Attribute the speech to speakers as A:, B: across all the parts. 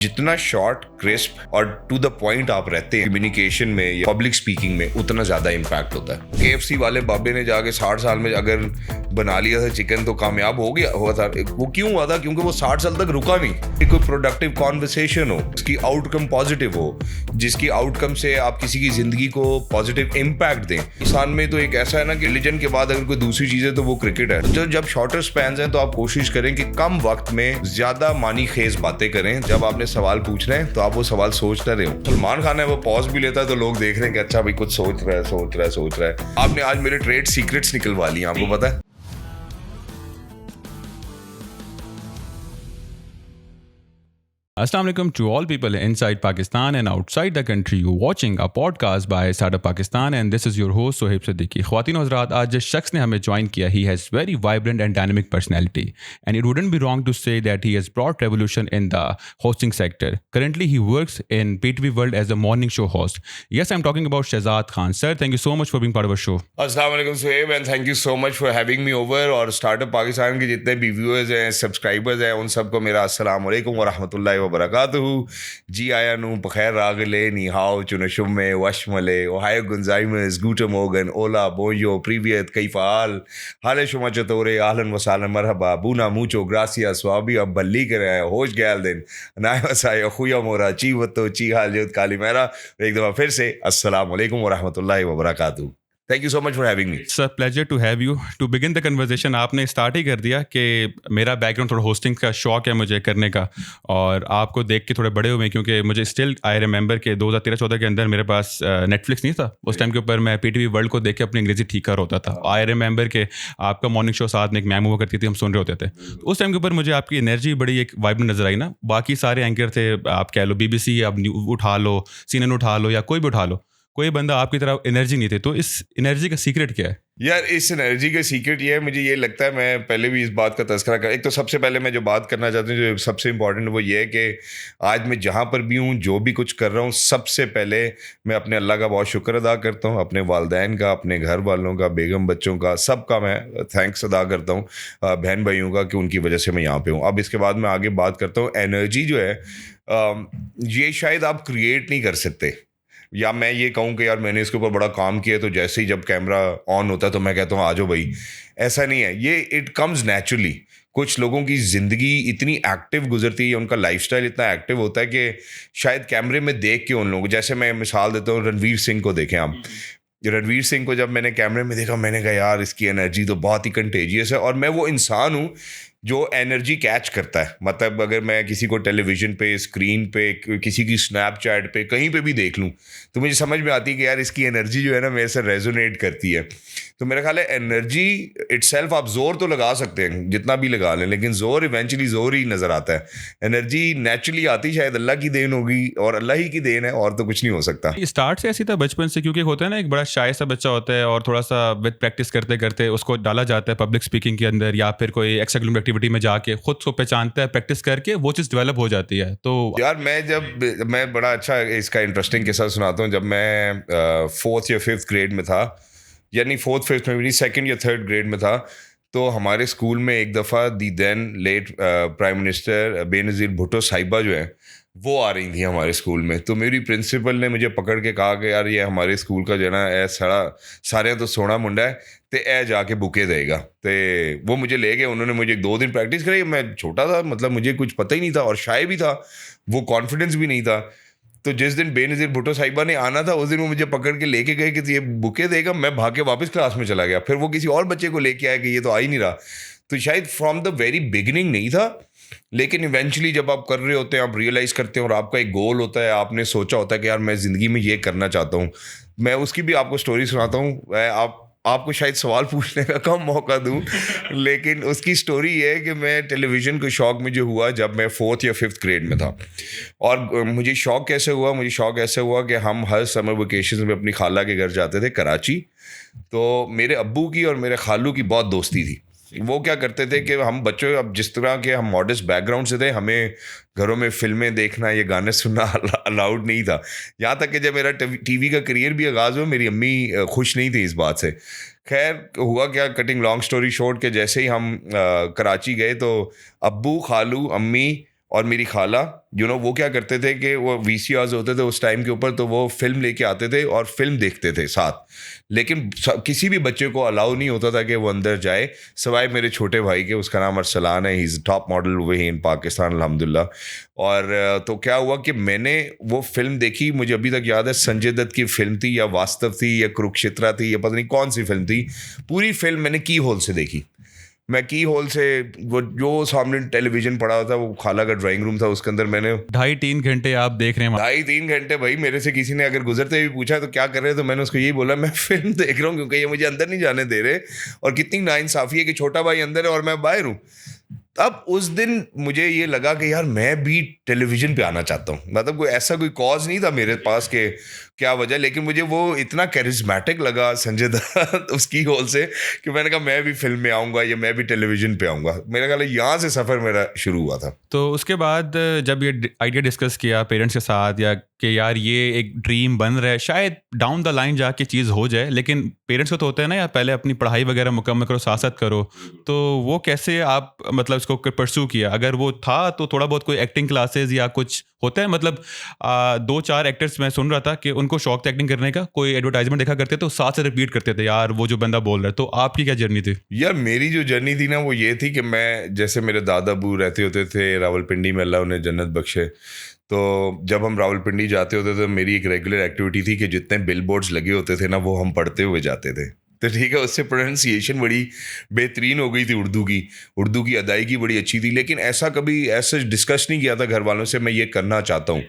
A: जितना short crisp और to the point आप रहते हैं कम्युनिकेशन में या पब्लिक स्पीकिंग में, उतना ज्यादा इम्पैक्ट होता है। KFC वाले बाबे ने जाके 60 साल में अगर बना लिया था चिकन तो कामयाब हो गया हुआ था। वो क्यों हुआ था? क्योंकि वो 60 साल तक रुका नहीं। कोई प्रोडक्टिव कॉन्वर्सेशन हो, जिसकी आउटकम पॉजिटिव हो, जिसकी आउटकम से आप किसी की जिंदगी को पॉजिटिव इम्पैक्ट दें। इंसान में तो एक ऐसा है ना कि रिलीजन के बाद अगर कोई दूसरी चीज है तो वो क्रिकेट है। तो जब शॉर्टर स्पैन्स हैं तो आप कोशिश करें कि कम वक्त में ज्यादा मानी खेज बातें करें। जब आपने सवाल पूछ रहे हैं तो आप वो सवाल सोच रहे हो। सलमान खान है, वो पॉज भी लेता है तो लोग देख रहे हैं कि अच्छा भाई कुछ सोच रहा है। आपने आज मेरे ट्रेड सीक्रेट्स निकलवा लिए, आपको पता है।
B: Assalamu alaikum to all people inside Pakistan and outside the country. You're watching a podcast by Startup Pakistan and this is your host Sohaib Siddiqui. ख्वातीन और हज़रात, आज जिस शख्स ने हमें ज्वाइन किया, he has very vibrant and dynamic personality and it wouldn't be wrong to say that he has brought revolution in the hosting sector. Currently he works in PTV World as a morning show host. Yes, I'm talking about Shehzad Khan. Sir, thank you so much for being part of our show.
A: अस्सलाम वालेकुम Sohaib and thank you so much for having me over। और startup Pakistan के जितने भी viewers हैं, subscribers हैं, उन सबको मेरा अस्सलाम वालेकुम व रहमतुल्लाहि व बरकातुहू। जी आया नू बखैर रागले नी हाउ चुनशुमे वशमले ओहायो गुंजाइमस गूटा मोगन ओला बोयो प्रीवियत कैफाल हाले शुमा चतोरे आहलन वसालन मरहबा बूना मूचो ग्रासिया स्वाबी अब बल्ली करे होश गैल दिन नाय वसाय खुया मोरा ची वतो ची हाल जोत काली मेरा। एक दफ़ा फिर से अस्सलाम वालेकुम व रहमतुल्लाहि व बरकातुहू। Thank you so much for having me.
B: It's a pleasure to have you. To begin the conversation, आपने स्टार्ट ही कर दिया कि मेरा बैकग्राउंड थोड़ा होस्टिंग का शौक है मुझे करने का, और आपको देख के थोड़े बड़े हुए हैं क्योंकि मुझे स्टिल आई रिमेंबर के 2013-14 के अंदर मेरे पास नेटफ्लिक्स नहीं था। उस टाइम के ऊपर मैं PTV वर्ल्ड को देख के अपनी अंग्रेजी ठीक कर होता था। आई रिमेंबर के आपका मॉर्निंग शो साथ में एक मैम हुआ करती थी, हम सुन रहे होते थे। उस टाइम के ऊपर मुझे आपकी एनर्जी बड़ी एक वाइब्रेंट नजर आई ना। बाकी सारे एंकर थे, आप कह लो BBC आप उठा लो, CNN उठा लो या कोई भी उठा लो, कोई बंदा आपकी तरह एनर्जी नहीं थे। तो इस एनर्जी का सीक्रेट क्या है?
A: यार इस एनर्जी का सीक्रेट ये है, मुझे ये लगता है, मैं पहले भी इस बात का तज़किरा कर, एक तो सबसे पहले मैं जो बात करना चाहता हूँ, जो सबसे इम्पॉर्टेंट वो ये है कि आज मैं जहाँ पर भी हूँ, जो भी कुछ कर रहा हूँ, सबसे पहले मैं अपने अल्लाह का बहुत शुक्र अदा करता हूँ, अपने वालिदैन का, अपने घर वालों का, बेगम बच्चों का, सबका मैं थैंक्स अदा करता हूँ, बहन भाइयों का, कि उनकी वजह से मैं यहाँ पे हूँ। अब इसके बाद मैं आगे बात करता हूँ। एनर्जी जो है ये शायद आप क्रिएट नहीं कर सकते, या मैं ये कहूँ कि यार मैंने इसके ऊपर बड़ा काम किया तो जैसे ही जब कैमरा ऑन होता है तो मैं कहता हूँ आ जाओ भाई, ऐसा नहीं है। ये इट कम्स नेचुरली। कुछ लोगों की ज़िंदगी इतनी एक्टिव गुजरती है, उनका लाइफस्टाइल इतना एक्टिव होता है कि शायद कैमरे में देख के उन लोगों, जैसे मैं मिसाल देता हूँ, रणवीर सिंह को देखें आप। रणवीर सिंह को जब मैंने कैमरे में देखा, मैंने कहा यार इसकी एनर्जी तो बहुत ही कंटेजियस है। और मैं वो इंसान हूँ जो एनर्जी कैच करता है। मतलब अगर मैं किसी को टेलीविज़न पे, स्क्रीन पे, किसी की स्नैपचैट पे, कहीं पे भी देख लूँ तो मुझे समझ में आती है कि यार इसकी एनर्जी जो है ना मेरे से रेजोनेट करती है। तो मेरा ख्याल है एनर्जी इटसेल्फ, आप जोर तो लगा सकते हैं जितना भी लगा लें, लेकिन जोर इवेंचुअली जोर ही नज़र आता है। एनर्जी नेचुरली आती शायद अल्लाह की देन होगी, और अल्लाह ही की देन है, और तो कुछ नहीं हो सकता।
B: स्टार्ट से ऐसी था बचपन से, क्योंकि होता है ना एक बड़ा शाय सा बच्चा होता है और थोड़ा सा विद प्रैक्टिस करते करते उसको डाला जाता है पब्लिक स्पीकिंग के अंदर, या फिर कोई एक्स्ट्रा करिकुलर एक्टिविटी में जाके खुद को पहचानता है, प्रैक्टिस करके वो चीज़ डेवलप हो जाती है। तो
A: यार मैं बड़ा अच्छा इसका इंटरेस्टिंग किस्सा सुनाता हूँ। जब मैं 4th या 5th ग्रेड में था, यानी 4th 5th में भी नहीं, 2nd या 3rd ग्रेड में था, तो हमारे स्कूल में एक दफ़ा the then late prime minister Benazir Bhutto साहिबा जो है वो आ रही थी हमारे स्कूल में। तो मेरी प्रिंसिपल ने मुझे पकड़ के कहा कि यार ये हमारे स्कूल का जो है ना ए सारे तो सोना मुंडा है तो ए जाके बुके देगा। तो वो मुझे ले गए, उन्होंने मुझे 2 दिन प्रैक्टिस कराई। मैं छोटा था, मतलब मुझे कुछ पता ही नहीं था और शाय भी था, वो कॉन्फिडेंस भी नहीं था। तो जिस दिन बेनज़ीर भुट्टो साहिबा ने आना था, उस दिन वो मुझे पकड़ के लेके गए कि ये बुके देगा। मैं भाग के वापस क्लास में चला गया। फिर वो किसी और बच्चे को लेके आया कि ये तो आ ही नहीं रहा। तो शायद फ्रॉम द वेरी बिगिनिंग नहीं था, लेकिन इवेंचुअली जब आप कर रहे होते हैं, आप रियलाइज़ करते हैं और आपका एक गोल होता है, आपने सोचा होता है कि यार मैं ज़िंदगी में ये करना चाहता हूँ। मैं उसकी भी आपको स्टोरी सुनाता हूँ। आपको शायद सवाल पूछने का कम मौका दूं, लेकिन उसकी स्टोरी ये है कि मैं टेलीविज़न के शौक़ मुझे हुआ जब मैं 4th या 5th ग्रेड में था। और मुझे शौक़ कैसे हुआ? मुझे शौक़ ऐसे हुआ कि हम हर समर वेकेशन में अपनी खाला के घर जाते थे कराची। तो मेरे अब्बू की और मेरे खालू की बहुत दोस्ती थी। वो क्या करते थे कि हम बच्चों, अब जिस तरह के हम मॉडर्स्ट बैकग्राउंड से थे, हमें घरों में फिल्में देखना, ये गाने सुनना अलाउड नहीं था। यहाँ तक कि जब मेरा टीवी का करियर भी आगाज़ हुआ, मेरी अम्मी खुश नहीं थी इस बात से। खैर हुआ क्या, कटिंग लॉन्ग स्टोरी शॉर्ट, के जैसे ही हम कराची गए तो अब्बू, खालू, अम्मी और मेरी खाला वो क्या करते थे कि वो VCRs होते थे उस टाइम के ऊपर, तो वो फिल्म लेके आते थे और फिल्म देखते थे साथ, लेकिन किसी भी बच्चे को अलाउ नहीं होता था कि वो अंदर जाए सवाए मेरे छोटे भाई के। उसका नाम अरसलान है, ही इज़ टॉप मॉडल वही इन पाकिस्तान अल्हम्दुलिल्लाह। और तो क्या हुआ कि मैंने वो फिल्म देखी, मुझे अभी तक याद है संजय दत्त की फिल्म थी या वास्तव थी या कुरुक्षेत्रा थी या पता नहीं कौन सी फिल्म थी। पूरी फिल्म मैंने की होल से देखी। मैं की होल से, वो जो सामने टेलीविजन पड़ा हुआ था, वो खाला का ड्राइंग रूम था, उसके अंदर मैंने
B: 2.5-3 घंटे आप देख रहे हैं।
A: 2.5-3 घंटे भाई। मेरे से किसी ने अगर गुजरते भी पूछा तो क्या कर रहे हैं, तो मैंने उसको यही बोला मैं फिल्म देख रहा हूँ, क्योंकि ये मुझे अंदर नहीं जाने दे रहे। और कितनी नाइंसाफी है कि छोटा भाई अंदर है और मैं बाहर हूँ। अब उस दिन मुझे ये लगा कि यार मैं भी टेलीविजन पे आना चाहता हूँ। मतलब कोई ऐसा कोई कॉज नहीं था मेरे पास के क्या वजह, लेकिन मुझे वो इतना कैरिस्मेटिक लगा संजय दत्त उसकी होल से कि मैंने कहा मैं भी फिल्म में आऊँगा या मैं भी टेलीविजन पे आऊँगा। मेरा ख्याल है यहाँ से सफ़र मेरा शुरू हुआ था।
B: तो उसके बाद जब ये आइडिया डिस्कस किया पेरेंट्स के साथ, या कि यार ये एक ड्रीम बन रहा है, शायद डाउन द लाइन जाके चीज़ हो जाए, लेकिन पेरेंट्स को तो होता है ना यार पहले अपनी पढ़ाई वगैरह मुकम्मल करो, साथ साथ करो, तो वो कैसे आप मतलब इसको परस्यू किया? अगर वो था तो थोड़ा बहुत कोई एक्टिंग क्लासेस या कुछ होता है, मतलब 2-4 एक्टर्स मैं सुन रहा था कि उनको शौक था एक्टिंग करने का, कोई एडवर्टाइजमेंट देखा करते तो साथ से रिपीट करते थे यार वो जो बंदा बोल रहा है। तो आपकी क्या जर्नी थी?
A: यार मेरी जो जर्नी थी ना वो ये थी कि मैं, जैसे मेरे दादा अबू रहते होते थे रावलपिंडी में, अल्लाह उन्हें जन्नत बख्शे, तो जब हम रावलपिंडी जाते होते तो मेरी एक रेगुलर एक्टिविटी थी कि जितने बिल बोर्ड्स लगे होते थे ना वो हम पढ़ते हुए जाते थे। तो ठीक है, उससे प्रोनाउंसिएशन बड़ी बेहतरीन हो गई थी उर्दू की अदायगी बड़ी अच्छी थी। लेकिन ऐसा कभी ऐसा डिस्कस नहीं किया था घर वालों से मैं ये करना चाहता हूँ।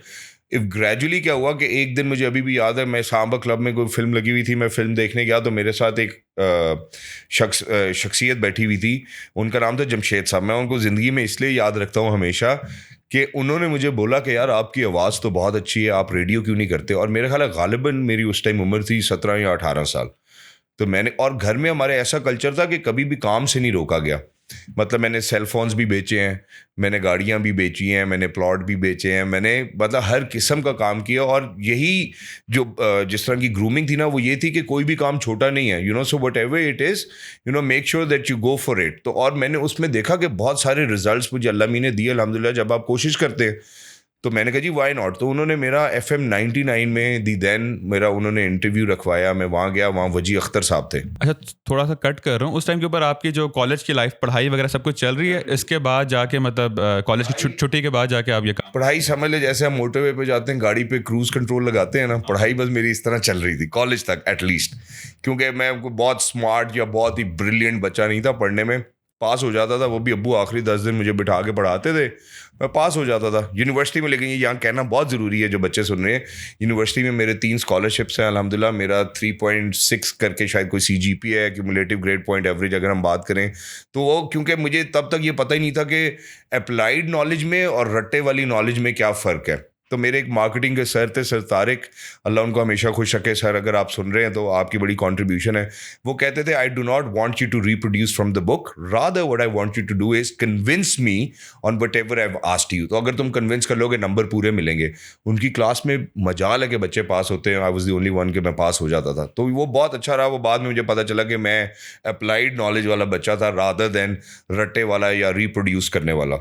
A: इफ ग्रेजुअली क्या हुआ कि एक दिन मुझे अभी भी याद है, मैं सांबा क्लब में कोई फिल्म लगी हुई थी, मैं फिल्म देखने गया तो मेरे साथ एक शख्सियत बैठी हुई थी, उनका नाम था जमशेद साहब। मैं उनको ज़िंदगी में इसलिए याद रखता हूँ हमेशा कि उन्होंने मुझे बोला कि यार आपकी आवाज़ तो बहुत अच्छी है, आप रेडियो क्यों नहीं करते। और मेरे ख्याल है गालिबन मेरी उस टाइम उम्र थी 17 या 18 साल। तो मैंने, और घर में हमारे ऐसा कल्चर था कि कभी भी काम से नहीं रोका गया। मतलब मैंने सेल फोन्स भी बेचे हैं, मैंने गाड़ियां भी बेची हैं, मैंने प्लॉट भी बेचे हैं, मैंने मतलब हर किस्म का काम किया। और यही जो जिस तरह की ग्रूमिंग थी ना वो ये थी कि कोई भी काम छोटा नहीं है, so what ever it is make sure that you go for it. तो और मैंने उसमें देखा कि बहुत सारे रिजल्ट्स मुझे अल्लाह मीन ने दिए अल्हम्दुलिल्लाह जब आप कोशिश करते हैं। तो मैंने कहा जी वाई नॉट। तो उन्होंने मेरा FM 99 में दी दैन मेरा उन्होंने इंटरव्यू रखवाया, मैं वहाँ गया, वहाँ वजी अख्तर साहब थे।
B: अच्छा, थोड़ा सा कट कर रहा हूँ, उस टाइम के ऊपर आपकी जो कॉलेज की लाइफ, पढ़ाई वगैरह सब कुछ चल रही है, इसके बाद जाके मतलब कॉलेज की छुट्टी के बाद जाके आप ये काम?
A: पढ़ाई समझ ले जैसे हम मोटरवे पे जाते हैं, गाड़ी पे क्रूज कंट्रोल लगाते हैं ना, पढ़ाई बस मेरी इस तरह चल रही थी कॉलेज तक एटलीस्ट। क्योंकि मैं बहुत स्मार्ट या बहुत ही ब्रिलियंट बच्चा नहीं था, पढ़ने में पास हो जाता था, वो भी अब्बू आखिरी 10 दिन मुझे बिठा के पढ़ाते थे, मैं पास हो जाता था यूनिवर्सिटी में। लेकिन ये यहाँ कहना बहुत ज़रूरी है जो बच्चे सुन रहे हैं, यूनिवर्सिटी में मेरे 3 स्कॉलरशिप्स हैं अल्हम्दुलिल्लाह। मेरा 3.6 करके शायद कोई CGPA है, क्यूमुलेटिव ग्रेड पॉइंट एवरेज अगर हम बात करें तो वो, क्योंकि मुझे तब तक ये पता ही नहीं था कि अप्लाइड नॉलेज में और रट्टे वाली नॉलेज में क्या फ़र्क है। तो मेरे एक मार्केटिंग के सर थे, सर तारिक, अल्लाह उनको हमेशा खुश रखे। सर अगर आप सुन रहे हैं तो आपकी बड़ी कंट्रीब्यूशन है। वो कहते थे I do not want you to reproduce from the book, rather what I want you to do is convince me on whatever I have asked you. तो अगर तुम कन्विंस कर लोगे नंबर पूरे मिलेंगे। उनकी क्लास में मजाल है कि बच्चे पास होते हैं, I was the only one कि मैं पास हो जाता था। तो वो बहुत अच्छा रहा। वो बाद में मुझे पता चला कि मैं अप्लाइड नॉलेज वाला बच्चा था रादर देन रट्टे वाला या रिप्रोड्यूस करने वाला।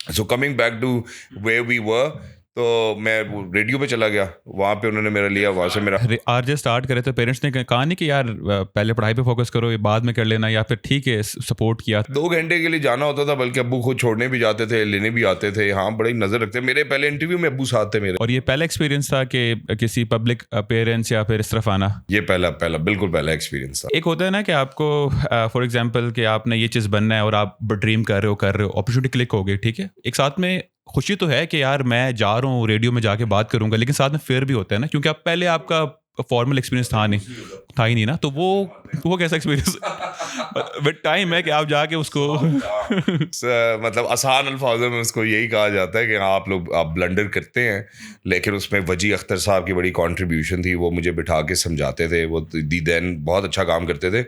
A: So coming back to where we were, तो मैं रेडियो पे चला गया, वहाँ पे उन्होंने मेरा लिया, वहाँ से मेरा
B: RJ स्टार्ट करे। तो पेरेंट्स ने कहा नहीं कि यार पहले पढ़ाई पे फोकस करो, ये बाद में कर लेना, या फिर ठीक है सपोर्ट किया?
A: 2 घंटे के लिए जाना होता था, बल्कि अब्बू खुद छोड़ने भी जाते थे, लेने भी आते थे। हाँ, बड़ी नजर रखते। मेरे पहले इंटरव्यू में अब्बू साथ थे मेरे।
B: और ये पहला एक्सपीरियंस था कि किसी पब्लिक अपीयरेंस या फिर इस तरफ आना?
A: ये पहला बिल्कुल पहला एक्सपीरियंस था।
B: एक होता है ना कि आपको फॉर एग्जांपल कि आपने ये चीज़ बनना है और आप ड्रीम कर रहे हो, अपॉर्चुनिटी क्लिक हो गई, ठीक है, एक साथ में खुशी तो है कि यार मैं जा रहा हूँ रेडियो में जाके बात करूंगा, लेकिन साथ में फेयर भी होता है ना, क्योंकि आप पहले आपका फॉर्मल एक्सपीरियंस था ही नहीं ना। तो वो कैसा एक्सपीरियंस बट टाइम है कि आप जाके उसको
A: मतलब आसान अल्फाजों में उसको यही कहा जाता है कि हाँ आप ब्लंडर करते हैं, लेकिन उसमें वजी अख्तर साहब की बड़ी कंट्रीब्यूशन थी। वो मुझे बिठा के समझाते थे, वो दी दैन बहुत अच्छा काम करते थे।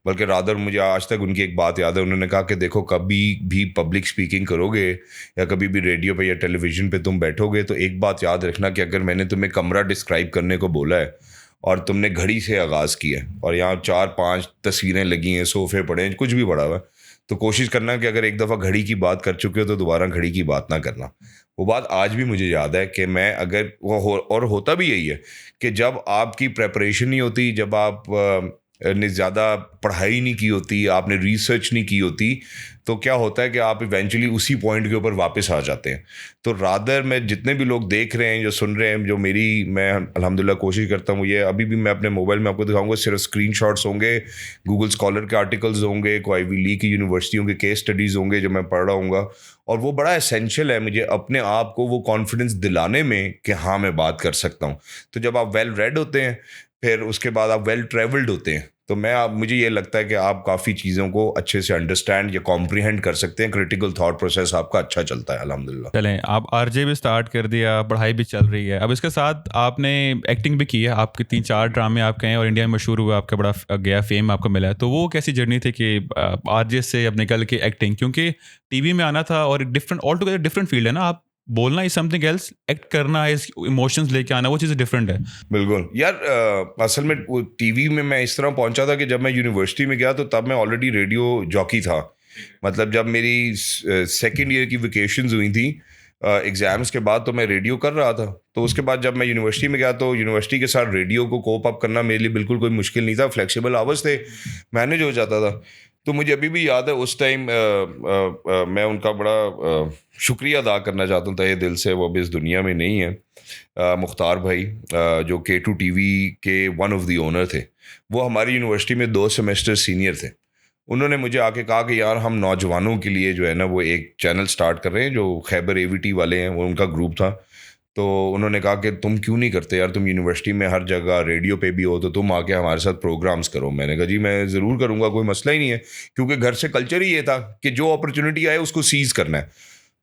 A: बल्कि रादर मुझे आज तक उनकी एक बात याद है, उन्होंने कहा कि देखो कभी भी पब्लिक स्पीकिंग करोगे या कभी भी रेडियो पे या टेलीविज़न पे तुम बैठोगे तो एक बात याद रखना कि अगर मैंने तुम्हें कमरा डिस्क्राइब करने को बोला है और तुमने घड़ी से आगाज़ किया है और यहाँ 4-5 तस्वीरें लगी हैं, सोफे पड़े हैं, कुछ भी पड़ा हुआ है, तो कोशिश करना कि अगर एक दफ़ा घड़ी की बात कर चुके हो तो दोबारा घड़ी की बात ना करना। वो बात आज भी मुझे याद है कि मैं अगर और होता भी यही है कि जब आपकी प्रेपरेशन नहीं होती, जब आप ने ज़्यादा पढ़ाई नहीं की होती, आपने रिसर्च नहीं की होती, तो क्या होता है कि आप इवेंचुअली उसी पॉइंट के ऊपर वापस आ जाते हैं। तो रादर मैं जितने भी लोग देख रहे हैं, जो सुन रहे हैं, जो मैं अल्हम्दुलिल्लाह कोशिश करता हूँ, ये अभी भी मैं अपने मोबाइल में आपको दिखाऊंगा, सिर्फ स्क्रीनशॉट्स होंगे, गूगल स्कॉलर के आर्टिकल्स होंगे, कोई आईवी लीग की यूनिवर्सिटियों के केस स्टडीज़ होंगे जो मैं पढ़ रहा हूँगा, और वो बड़ा एसेंशियल है मुझे अपने आप को वो कॉन्फिडेंस दिलाने में कि हाँ मैं बात कर सकता हूँ। तो जब आप वेल रेड होते हैं, फिर उसके बाद आप वेल ट्रेवल्ड होते हैं, तो मुझे ये लगता है कि आप काफ़ी चीज़ों को अच्छे से अंडरस्टैंड या कॉम्प्रिहेंड कर सकते हैं। क्रिटिकल थॉट प्रोसेस आपका अच्छा चलता है अल्हम्दुलिल्लाह।
B: चलें, आप आरजे भी स्टार्ट कर दिया, पढ़ाई भी चल रही है, अब इसके साथ आपने एक्टिंग भी की है, आपके 3-4 ड्रामे आपके हैं और इंडिया में मशहूर हुआ, आपका बड़ा गया फेम आपको मिला है। तो वो कैसी जर्नी थी कि आरजे से अब निकल के एक्टिंग, क्योंकि टीवी में आना था और different all together different field है ना, आप बोलना इज समथिंग एल्स, एक्ट करना इज इमोशंस लेके आना, वो चीज़ डिफरेंट है।
A: बिल्कुल यार, असल में वो टीवी में मैं इस तरह पहुंचा था कि जब मैं यूनिवर्सिटी में गया तो तब मैं ऑलरेडी रेडियो जॉकी था। मतलब जब मेरी सेकेंड ईयर की वेकेशंस हुई थी एग्ज़ाम्स के बाद, तो मैं रेडियो कर रहा था। तो उसके बाद जब मैं यूनिवर्सिटी में गया तो यूनिवर्सिटी के साथ रेडियो को कोप अप करना मेरे लिए बिल्कुल कोई मुश्किल नहीं था, फ्लेक्सिबल आवर्स थे, मैनेज हो जाता था। तो मुझे अभी भी याद है उस टाइम मैं उनका बड़ा शुक्रिया अदा करना चाहता हूँ तहे दिल से, वो अभी इस दुनिया में नहीं है, मुख्तार भाई, जो K2 टीवी के वन ऑफ द ओनर थे। वो हमारी यूनिवर्सिटी में 2 सेमेस्टर सीनियर थे। उन्होंने मुझे आके कहा कि यार हम नौजवानों के लिए जो है ना वो एक चैनल स्टार्ट कर रहे हैं, जो खैबर AVT वाले हैं, वो उनका ग्रुप था। तो उन्होंने कहा कि तुम क्यों नहीं करते यार, तुम यूनिवर्सिटी में हर जगह रेडियो पे भी हो, तो तुम आके हमारे साथ प्रोग्राम्स करो। मैंने कहा जी मैं ज़रूर करूँगा, कोई मसला ही नहीं है, क्योंकि घर से कल्चर ही ये था कि जो अपॉर्चुनिटी आए उसको सीज़ करना है।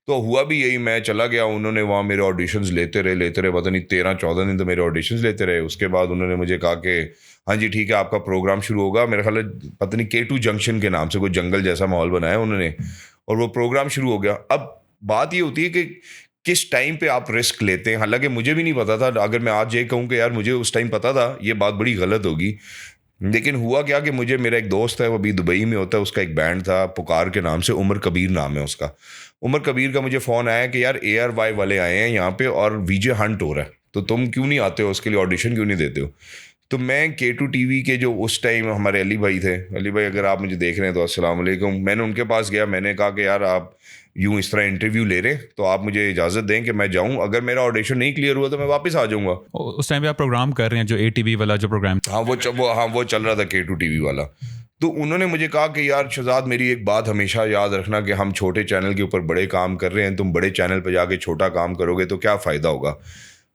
A: तो हुआ भी यही, मैं चला गया, उन्होंने वहाँ मेरे ऑडिशंस लेते रहे, पता नहीं 13-14 दिन तो मेरे ऑडिशंस लेते रहे। उसके बाद उन्होंने मुझे कहा कि हाँ जी ठीक है, आपका प्रोग्राम शुरू होगा। मेरे ख्याल पता नहीं K2 जंक्शन के नाम से कोई जंगल जैसा माहौल बनाया उन्होंने, और वो प्रोग्राम शुरू हो गया। अब बात ये होती है कि किस टाइम पे आप रिस्क लेते हैं। हालांकि मुझे भी नहीं पता था, अगर मैं आज ये कहूँ कि यार मुझे उस टाइम पता था, ये बात बड़ी गलत होगी। लेकिन हुआ क्या कि मुझे, मेरा एक दोस्त है वो अभी दुबई में होता है, उसका एक बैंड था पुकार के नाम से, उमर कबीर नाम है उसका। उमर कबीर का मुझे फ़ोन आया कि यार ARY वाले आए हैं यहाँ पे और VJ हंट हो रहा है, तो तुम क्यों नहीं आते हो, उसके लिए ऑडिशन क्यों नहीं देते हो। तो मैं K2 टीवी के जो उस टाइम हमारे अली भाई थे, अली भाई अगर आप मुझे देख रहे हैं तो अस्सलाम वालेकुम, मैंने उनके पास गया, मैंने कहा कि यार आप यूँ इस तरह इंटरव्यू ले रहे तो आप मुझे इजाज़त दें कि मैं जाऊँ, अगर मेरा ऑडिशन नहीं क्लियर हुआ तो मैं वापस आ जाऊँगा।
B: उस टाइम पे आप प्रोग्राम कर रहे हैं जो ATV वाला जो प्रोग्राम,
A: हाँ वो चल रहा था K2 टीवी वाला। तो उन्होंने मुझे कहा कि यार शहजाद मेरी एक बात हमेशा याद रखना कि हम छोटे चैनल के ऊपर बड़े काम कर रहे हैं, तुम बड़े चैनल पर जाके छोटा काम करोगे तो क्या फ़ायदा होगा।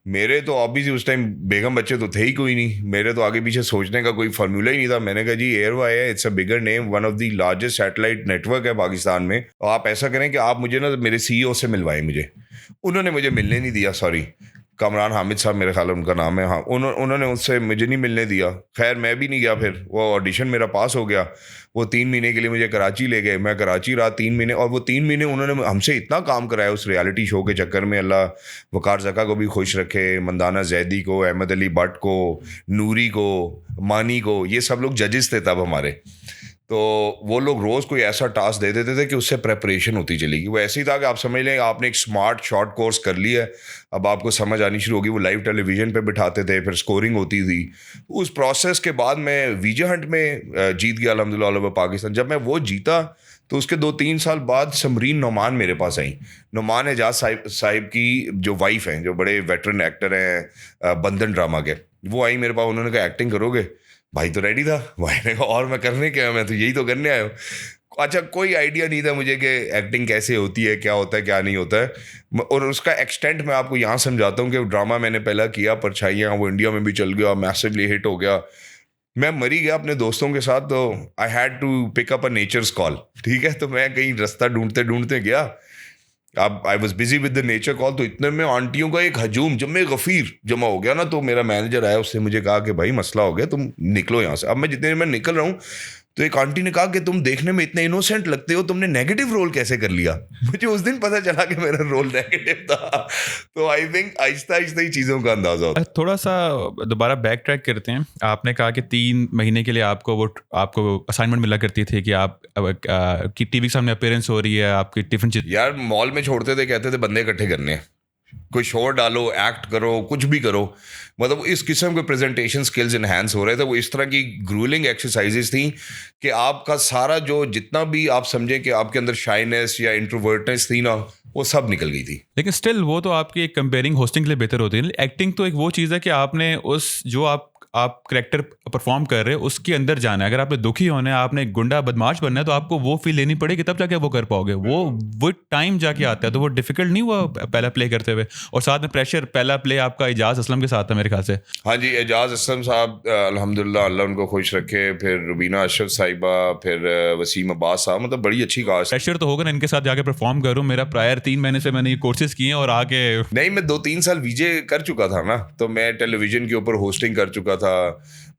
A: मेरे तो ऑब्वियसली उस टाइम बेगम बच्चे तो थे ही कोई नहीं, मेरे तो आगे पीछे सोचने का कोई फार्मूला ही नहीं था। मैंने कहा जी ARY है, it's a bigger name, one of the largest satellite network है पाकिस्तान में, और आप ऐसा करें कि आप मुझे ना मेरे CEO से मिलवाएं मुझे। उन्होंने मुझे मिलने नहीं दिया, सॉरी, कमरान हामिद साहब मेरे ख्याल उनका नाम है, हाँ, उन्होंने उससे मुझे नहीं मिलने दिया। खैर मैं भी नहीं गया, फिर वो ऑडिशन मेरा पास हो गया। वो 3 महीने के लिए मुझे कराची ले गए, मैं कराची रहा 3 महीने, और वो 3 महीने उन्होंने हमसे इतना काम कराया उस रियलिटी शो के चक्कर में। अल्लाह वकार ज़का को भी खुश रखे, मंदाना जैदी को, अहमद अली भट्ट को, नूरी को, मानी को, ये सब लोग जजेस थे तब हमारे। तो वो लोग रोज़ कोई ऐसा टास्क दे देते थे कि उससे प्रेपरेशन होती चलेगी। वो ऐसे ही था कि आप समझ लें आपने एक स्मार्ट शॉर्ट कोर्स कर लिया है, अब आपको समझ आनी शुरू होगी। वो लाइव टेलीविज़न पे बिठाते थे, फिर स्कोरिंग होती थी। उस प्रोसेस के बाद मैं VJ हंट में जीत गया अल्हम्दुलिल्लाह ऑल ओवर पाकिस्तान। जब मैं वो जीता तो उसके 2-3 साल बाद समरीन नोमान मेरे पास आई। नोमान एजाज साहिब की जो वाइफ हैं, जो बड़े वेटरन एक्टर हैं बंधन ड्रामा के, वो आई मेरे पास। उन्होंने कहा एक्टिंग करोगे? भाई तो रेडी था, भाई ने कहा और मैं करने क्या, मैं तो यही तो करने आया हूँ। अच्छा, कोई आइडिया नहीं था मुझे कि एक्टिंग कैसे होती है, क्या होता है, क्या नहीं होता है। और उसका एक्सटेंट मैं आपको यहाँ समझाता हूँ कि ड्रामा मैंने पहला किया परछाइयाँ, वो इंडिया में भी चल गया, मैसिवली हिट हो गया। मैं मरी गया अपने दोस्तों के साथ, तो I had to pick up a nature's call, ठीक है। तो मैं कहीं रास्ता ढूंढते ढूंढते गया, अब I was busy with the nature call. तो इतने में आंटियों का एक हजूम जमे गफ़ीर जमा हो गया ना। तो मेरा मैनेजर आया, उससे मुझे कहा कि भाई मसला हो गया, तुम निकलो यहाँ से। अब मैं जितने देर में निकल रहा हूँ तो एक आंटी ने कहा कि तुम देखने में इतने इनोसेंट लगते हो, तुमने नेगेटिव रोल कैसे कर लिया? मुझे उस दिन पता चला कि मेरा रोल नेगेटिव था। तो आई थिंक आहिस्ता आहिस्ता ही चीज़ों का अंदाजा होता है।
B: थोड़ा सा दोबारा बैक ट्रैक करते हैं। आपने कहा कि 3 महीने के लिए आपको असाइनमेंट मिला करती थी कि आप कि टीवी के सामने अपीयरेंस हो रही है, आपकी डिफरेंट चीज।
A: यार मॉल में छोड़ते थे, कहते थे बंदे इकट्ठे करने हैं, कोई शोर डालो, एक्ट करो, कुछ भी करो। मतलब इस किस्म के प्रेजेंटेशन स्किल्स इन्हांस हो रहे थे। वो इस तरह की ग्रूलिंग एक्सरसाइजेस थी कि आपका सारा जो जितना भी आप समझें कि आपके अंदर शाइनेस या इंट्रोवर्टनेस थी ना, वो सब निकल गई थी।
B: लेकिन स्टिल वो तो आपकी एक कंपेयरिंग होस्टिंग के लिए बेहतर होती है। एक्टिंग तो एक वो चीज़ है कि आपने उस जो आप करेक्टर परफॉर्म कर रहे हो उसके अंदर जाना है। अगर आपने दुखी होना है, आपने गुंडा बदमाश बनना है, तो आपको वो फील लेनी पड़ेगी, तब जाके वो कर पाओगे। वो टाइम जाके आता है। तो वो डिफिकल्ट नहीं हुआ पहला प्ले करते हुए? और साथ में प्रेशर, पहला प्ले आपका एजाज असलम के साथ था मेरे ख्याल से।
A: हाँ जी, एजाज असलम साहब अल्हम्दुलिल्लाह, अल्लाह उनको खुश रखे, फिर रुबीना अशरफ साहिबा, फिर वसीम अब्बास साहब, मतलब बड़ी अच्छी कास्ट।
B: प्रेशर तो होगा ना इनके साथ जाके परफॉर्म करूँ। मेरा प्रायर 3 महीने से मैंने ये कोर्सेज किए हैं और आके
A: नहीं, मैं 2-3 साल वीजे कर चुका था ना, तो मैं टेलीविजन के ऊपर होस्टिंग कर चुका था।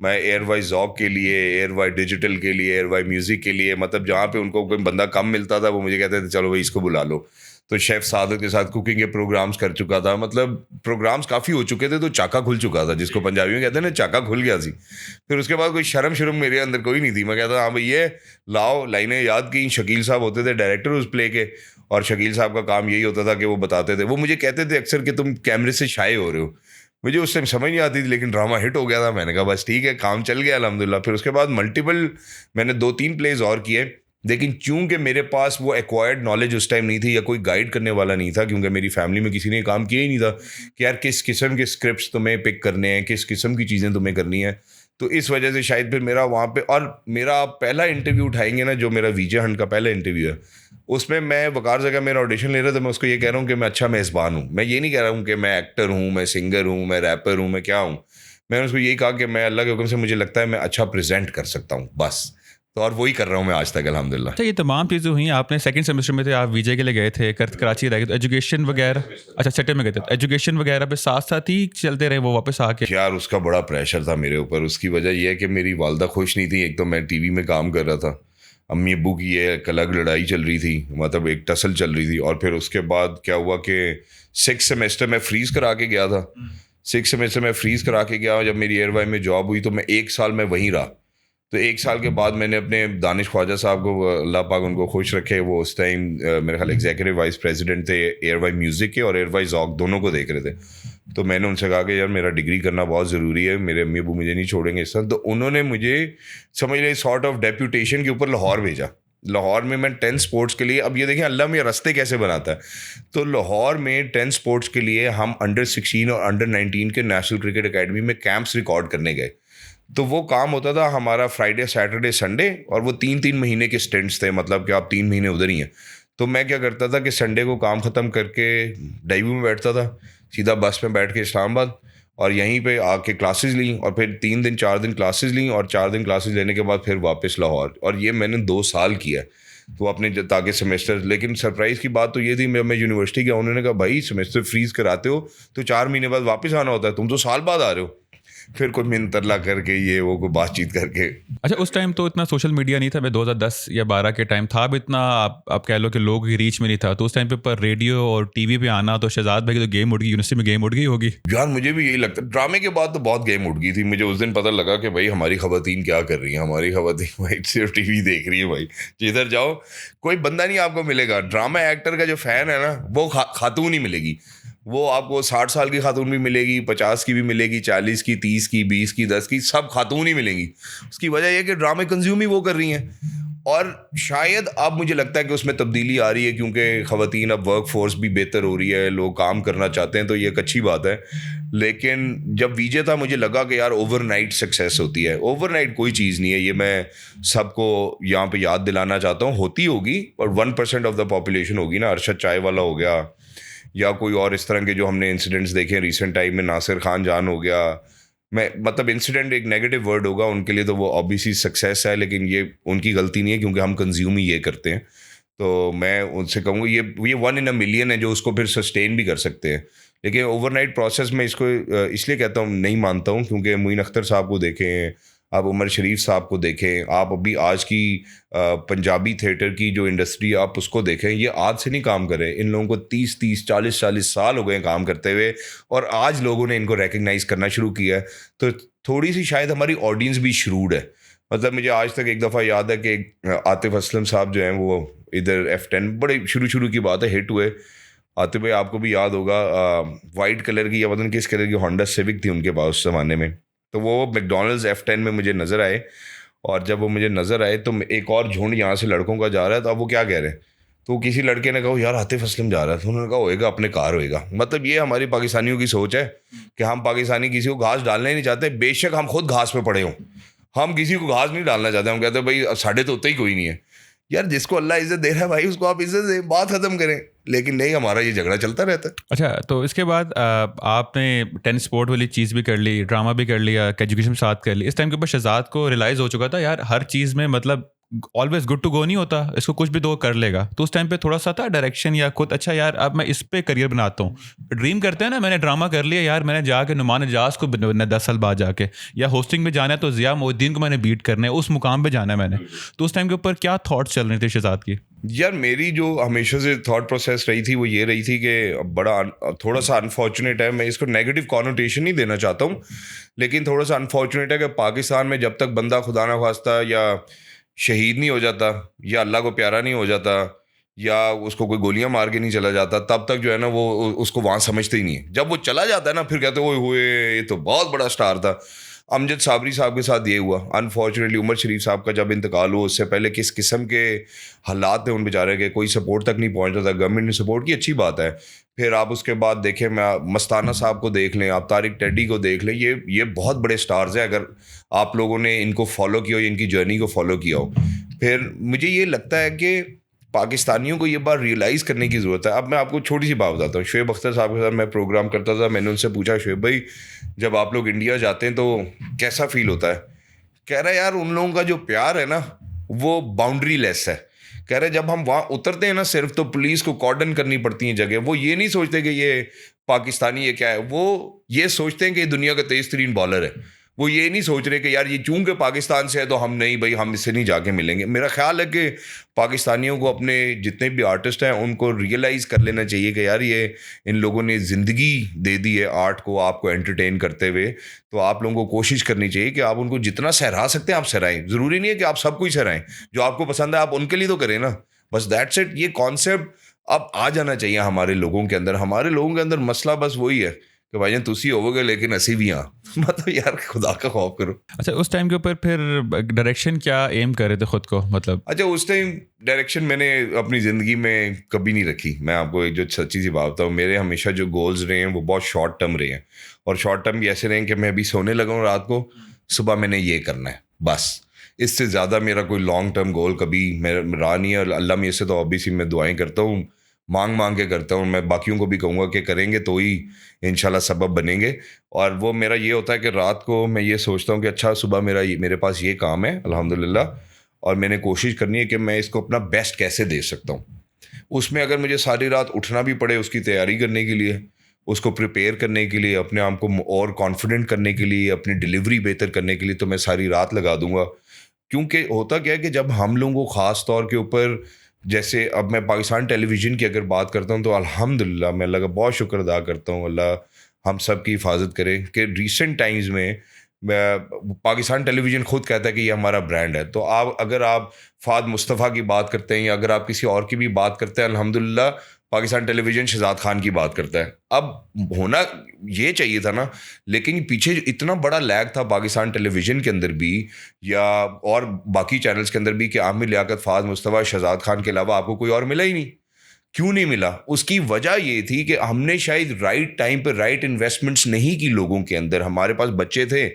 A: मैं एयरवाई ज़ॉक के लिए, एयरवाई डिजिटल के लिए, एयरवाई म्यूज़िक के लिए, मतलब जहाँ पे उनको कोई बंदा कम मिलता था वो मुझे कहते थे चलो भाई इसको बुला लो। तो शेफ़ सादत के साथ कुकिंग के प्रोग्राम्स कर चुका था। मतलब प्रोग्राम्स काफ़ी हो चुके थे, तो चाका खुल चुका था, जिसको पंजाबी में कहते हैं ना, चाका खुल गया सी। फिर उसके बाद कोई शर्म मेरे अंदर कोई नहीं थी। मैं कहता हाँ भैया लाओ, लाइनें याद की। शकील साहब होते थे डायरेक्टर उस प्ले के, और शकील साहब का काम यही होता था कि वो बताते थे। वो मुझे कहते थे अक्सर कि तुम कैमरे से शाये हो रहे हो। मुझे उस टाइम समझ नहीं आती थी, लेकिन ड्रामा हिट हो गया था। मैंने कहा बस ठीक है, काम चल गया अल्हम्दुलिल्लाह। फिर उसके बाद मल्टीपल मैंने 2-3 प्लेज और किए, लेकिन चूंकि मेरे पास वो एक्वायर्ड नॉलेज उस टाइम नहीं थी, या कोई गाइड करने वाला नहीं था, क्योंकि मेरी फैमिली में किसी ने काम किया ही नहीं था कि यार किस किस्म के स्क्रिप्ट्स तुम्हें पिक करने हैं, किस किस्म की चीज़ें तुम्हें करनी है। तो इस वजह से शायद फिर मेरा वहाँ पे, और मेरा पहला इंटरव्यू उठाएंगे ना, जो मेरा वीजे हंट का पहला इंटरव्यू है, उसमें मैं वकार जगह मेरा ऑडिशन ले रहा था। मैं उसको ये कह रहा हूँ कि मैं अच्छा मेज़बान हूँ। मैं ये नहीं कह रहा हूँ कि मैं एक्टर हूँ, मैं सिंगर हूँ, मैं रैपर हूँ, मैं क्या हूँ। मैंने उसको यही कहा कि मैं अल्लाह के हुक्म से मुझे लगता है मैं अच्छा प्रेजेंट कर सकता हूँ, बस। तो और वही कर रहा हूँ मैं आज तक अल्हम्दुलिल्लाह।
B: अच्छा, ये तमाम चीज़ें हुई। आपने सेकंड सेमेस्टर में थे, आप वीजे के लिए गए थे, कराची रह गए, तो एजुकेशन वगैरह, अच्छा छठे में गए थे, एजुकेशन वगैरह पे साथ साथ ही चलते रहे वो वापस आके?
A: यार उसका बड़ा प्रेशर था मेरे ऊपर। उसकी वजह यह है कि मेरी वालदा खुश नहीं थी। एक तो मैं टीवी में काम कर रहा था, अम्मी अब्बू की ये एक अलग लड़ाई चल रही थी, मतलब एक टसल चल रही थी। और फिर उसके बाद क्या हुआ कि 6 सेमेस्टर में फ्रीज़ करा के गया था। 6 सेमेस्टर में फ्रीज़ करा के गया। जब मेरी एयरवाई में जॉब हुई तो मैं 1 साल में वहीं रहा। तो 1 साल के बाद मैंने अपने दानिश ख्वाजा साहब को, अल्लाह पाक उनको खुश रखे, वो उस टाइम मेरे ख्याल एग्जीक्यूटिव वाइस प्रेसिडेंट थे एयरवाई म्यूज़िक के और एयरवाई ज़ॉक दोनों को देख रहे थे। तो मैंने उनसे कहा कि यार मेरा डिग्री करना बहुत ज़रूरी है, मेरे अम्मी अबू मुझे नहीं छोड़ेंगे इस तरह। तो उन्होंने मुझे समझ लिया सॉर्ट ऑफ डेप्यूटेशन के ऊपर लाहौर भेजा। लाहौर में मैं 10 स्पोर्ट्स के लिए, अब ये देखें अल्लाह में रास्ते कैसे बनाता है। तो लाहौर में 10 स्पोर्ट्स के लिए हम अंडर 16 और अंडर 19 के नेशनल क्रिकेट अकेडमी में कैंप्स रिकॉर्ड करने गए। तो वो काम होता था हमारा फ्राइडे सैटरडे संडे, और वो 3-3 महीने के स्टेंट्स थे, मतलब कि आप 3 महीने उधर ही हैं। तो मैं क्या करता था कि संडे को काम ख़त्म करके डाइवू में बैठता था, सीधा बस में बैठ के इस्लामाबाद, और यहीं पे आके क्लासेस ली, और फिर 3 दिन 4 दिन क्लासेस ली, और 4 दिन क्लासेस लेने के बाद फिर वापस लाहौर। और ये मैंने 2 साल किया। तो अपने ताकि सेमेस्टर, लेकिन सरप्राइज़ की बात तो ये थी, मैं यूनिवर्सिटी गया, उन्होंने कहा भाई सेमेस्टर फ्रीज़ कराते हो तो 4 महीने बाद वापस आना होता है, तुम तो साल बाद आ रहे हो। फिर कोई मिनतरला करके ये वो कोई बातचीत करके।
B: अच्छा, उस टाइम तो इतना सोशल मीडिया नहीं था, मैं 2010 या 12 के टाइम था, अब इतना आप कह लो कि लोगों की रीच में नहीं था। तो उस टाइम पे पर रेडियो और टीवी पे आना, तो शहजाद भाई की तो गेम उड़ गई, यूनिवर्सिटी में गेम उड़ गई होगी।
A: यार मुझे भी यही लगता है, ड्रामे के बाद तो बहुत गेम उड़ गई थी। मुझे उस दिन पता लगा कि भाई हमारी खवातीन क्या कर रही हैं। हमारी खवातीन भाई सिर्फ टीवी देख रही है। भाई जिधर जाओ कोई बंदा नहीं आपको मिलेगा, ड्रामा एक्टर का जो फ़ैन है ना, वो खातून ही मिलेगी। वो आपको 60 साल की खातून भी मिलेगी, 50 की भी मिलेगी, 40 की, 30 की, 20 की, 10 की, सब खातून ही मिलेंगी। उसकी वजह यह कि ड्रामे कंज्यूम ही वो कर रही हैं। और शायद अब मुझे लगता है कि उसमें तब्दीली आ रही है, क्योंकि ख़वातीन अब वर्क फोर्स भी बेहतर हो रही है, लोग काम करना चाहते हैं, तो ये एक अच्छी बात है। लेकिन जब वीजे था मुझे लगा कि यार ओवरनाइट सक्सेस होती है। ओवरनाइट कोई चीज़ नहीं है, ये मैं सबको यहाँ पे याद दिलाना चाहता हूँ। होती होगी और 1% ऑफ द पॉपुलेशन होगी ना। अरशद चाय वाला हो गया, या कोई और इस तरह के जो हमने इंसिडेंट्स देखे रिसेंट टाइम में, नासिर खान जान हो गया। मैं मतलब इंसिडेंट एक नेगेटिव वर्ड होगा उनके लिए, तो वो ऑब्वियसली सक्सेस है, लेकिन ये उनकी गलती नहीं है, क्योंकि हम कंज्यूम ही ये करते हैं। तो मैं उनसे कहूँगा ये 1 in a million है जो उसको फिर सस्टेन भी कर सकते हैं। लेकिन ओवरनाइट प्रोसेस में इसको इसलिए कहता हूँ, नहीं मानता हूँ, क्योंकि मोइन अख्तर साहब को देखें, आप उमर शरीफ साहब को देखें, आप अभी आज की पंजाबी थिएटर की जो इंडस्ट्री आप उसको देखें, ये आज से नहीं काम कर रहे, इन लोगों को 30 40 साल हो गए काम करते हुए, और आज लोगों ने इनको रिकग्नाइज करना शुरू किया है। तो थोड़ी सी शायद हमारी ऑडियंस भी श्रूड है। मतलब मुझे आज तक एक दफ़ा याद है कि आतिफ असलम साहब जो हैं वो इधर F10 बड़े शुरू की बात है हिट हुए। आतिफ भाई आपको भी याद होगा, वाइट कलर की या पता नहीं किस कलर की होंडा सिविक थी उनके पास उस ज़माने में। तो वो मैकडॉनल्ड्स F10 में मुझे नज़र आए, और जब वो मुझे नज़र आए तो एक और झुंड यहाँ से लड़कों का जा रहा है, तो अब वो क्या कह रहे हैं, तो किसी लड़के ने कहा यार आतिफ असलम जा रहा है, तो उन्होंने कहा होएगा अपने कार होएगा। मतलब ये हमारी पाकिस्तानियों की सोच है कि हम पाकिस्तानी किसी को घास डालना ही नहीं चाहते, बेशक हम खुद घास पे पड़े हों, हम किसी को घास नहीं डालना चाहते। हम कहते हैं भाई साढ़े तो उतना ही कोई नहीं है। यार जिसको अल्लाह इज्जत दे रहा है भाई उसको आप इज्जत दें, बात खत्म करें। लेकिन नहीं, हमारा ये झगड़ा चलता रहता है।
B: अच्छा, तो इसके बाद आपने टेनिस स्पोर्ट वाली चीज़ भी कर ली, ड्रामा भी कर लिया, एजुकेशन साथ कर ली। इस टाइम के ऊपर शहजाद को रियलाइज़ हो चुका था यार हर चीज़ में मतलब ऑलवेज गुड टू गो नहीं होता, इसको कुछ भी दो कर लेगा। तो उस टाइम पे थोड़ा सा था डायरेक्शन या खुद अच्छा यार अब मैं इस पे करियर बनाता हूँ, ड्रीम करते हैं ना, मैंने ड्रामा कर लिया यार, मैंने जाके नुमान एजाज को 10 साल बाद जाके, या होस्टिंग में जाना है तो जिया मोहिद्दीन को मैंने बीट करना है, उस मुकाम पे जाना है मैंने। तो उस टाइम के ऊपर क्या थॉट्स चल रहे थे शहजाद की?
A: यार मेरी जो हमेशा से थॉट प्रोसेस रही थी वो ये रही थी कि बड़ा थोड़ा सा अनफॉर्चुनेट है, मैं इसको नेगेटिव कॉनोटेशन नहीं देना चाहता हूँ, लेकिन थोड़ा सा अनफॉर्चुनेट है कि पाकिस्तान में जब तक बंदा खुदा ना खास्ता या शहीद नहीं हो जाता, या अल्लाह को प्यारा नहीं हो जाता, या उसको कोई गोलियां मार के नहीं चला जाता, तब तक जो है ना वो उसको वहाँ समझते ही नहीं है। जब वो चला जाता है ना फिर कहते ओए हुए ये तो बहुत बड़ा स्टार था। अमजद साबरी साहब के साथ ये हुआ अनफॉर्चुनेटली। उमर शरीफ साहब का जब इंतकाल हुआ उससे पहले किस किस्म के हालात थे उन बेचारे के, कोई सपोर्ट तक नहीं पहुंच रहा था। गवर्नमेंट ने सपोर्ट की, अच्छी बात है। फिर आप उसके बाद देखें, मैं मस्ताना साहब को देख लें, आप तारिक टेडी को देख लें, ये बहुत बड़े स्टार्स हैं अगर आप लोगों ने इनको फॉलो किया हो, इनकी जर्नी को फॉलो किया हो। फिर मुझे ये लगता है कि पाकिस्तानियों को ये बात रियलाइज़ करने की ज़रूरत है। अब मैं आपको छोटी सी बात बताता हूँ। शुएब अख्तर साहब के साथ मैं प्रोग्राम करता था, मैंने उनसे पूछा शुएब भाई जब आप लोग इंडिया जाते हैं तो कैसा फील होता है? कह रहा है यार उन लोगों का जो प्यार है ना वो बाउंड्री लेस है। कह रहे जब हम वहाँ उतरते हैं ना सिर्फ तो पुलिस को कॉर्डन करनी पड़ती है जगह। वो ये नहीं सोचते कि ये पाकिस्तानी ये क्या है, वो ये सोचते हैं कि ये दुनिया का तेज़ तरीन बॉलर है। वो ये नहीं सोच रहे कि यार ये चूंकि पाकिस्तान से है तो हम नहीं भाई हम इससे नहीं जाके मिलेंगे। मेरा ख्याल है कि पाकिस्तानियों को अपने जितने भी आर्टिस्ट हैं उनको रियलाइज़ कर लेना चाहिए कि यार ये इन लोगों ने ज़िंदगी दे दी है आर्ट को आपको एंटरटेन करते हुए, तो आप लोगों को कोशिश करनी चाहिए कि आप उनको जितना सहरा सकते हैं आप सहराएं। ज़रूरी नहीं है कि आप सब कुछ सहराएं, जो आपको पसंद है आप उनके लिए तो करें ना, बस दैट्स इट। ये कॉन्सेप्ट अब आ जाना चाहिए हमारे लोगों के अंदर। हमारे लोगों के अंदर मसला बस वही है कि भाईजान तुसी होवोगे लेकिन असी भी हाँ। मतलब यार खुदा का खौफ करो।
B: अच्छा, उस टाइम के ऊपर फिर डायरेक्शन क्या एम कर रहे थे खुद को? मतलब
A: अच्छा, उस टाइम डायरेक्शन मैंने अपनी ज़िंदगी में कभी नहीं रखी। मैं आपको एक जो सच्ची सी बात बताऊँ, मेरे हमेशा जो गोल्स रहे हैं वो बहुत शॉर्ट टर्म रहे हैं, और शॉर्ट टर्म भी ऐसे रहे हैं कि मैं अभी सोने लगा हूँ रात को, सुबह मैंने ये करना है बस। इससे ज़्यादा मेरा कोई लॉन्ग टर्म गोल कभी मेरा रहा नहीं है। और अल्लाह में इससे तो ऑब्वियसली मैं दुआएं करता हूँ, मांग के करता हूँ। मैं बाकियों को भी कहूँगा कि करेंगे तो ही इंशाल्लाह सबब बनेंगे। और वो मेरा ये होता है कि रात को मैं ये सोचता हूँ कि अच्छा सुबह मेरे पास ये काम है अल्हम्दुलिल्लाह, और मैंने कोशिश करनी है कि मैं इसको अपना बेस्ट कैसे दे सकता हूँ। उसमें अगर मुझे सारी रात उठना भी पड़े उसकी तैयारी करने के लिए, उसको प्रिपेयर करने के लिए, अपने आप को और कॉन्फिडेंट करने के लिए, अपनी डिलीवरी बेहतर करने के लिए, तो मैं सारी रात लगा दूंगा। क्योंकि होता क्या है कि जब हम लोगों को ख़ास तौर के ऊपर, जैसे अब मैं पाकिस्तान टेलीविज़न की अगर बात करता हूँ तो अल्हम्दुलिल्लाह मैं अल्लाह का बहुत शुक्र अदा करता हूँ, अल्लाह हम सब की हिफाजत करे कि रिसेंट टाइम्स में पाकिस्तान टेलीविज़न खुद कहता है कि ये हमारा ब्रांड है। तो अगर आप फ़ाद मुस्तफ़ा की बात करते हैं या अगर आप किसी और की भी बात करते हैं, अल्हम्दुलिल्लाह पाकिस्तान टेलीविज़न शहजाद खान की बात करता है। अब होना ये चाहिए था ना, लेकिन पीछे इतना बड़ा लैग था पाकिस्तान टेलीविज़न के अंदर भी या और बाकी चैनल्स के अंदर भी कि आमिर लियाकत, फ़ाद मुस्तफ़ा, शहजाद खान के अलावा आपको कोई और मिला ही नहीं। क्यों नहीं मिला? उसकी वजह ये थी कि हमने शायद राइट टाइम पर राइट इन्वेस्टमेंट्स नहीं की लोगों के अंदर। हमारे पास बच्चे थे,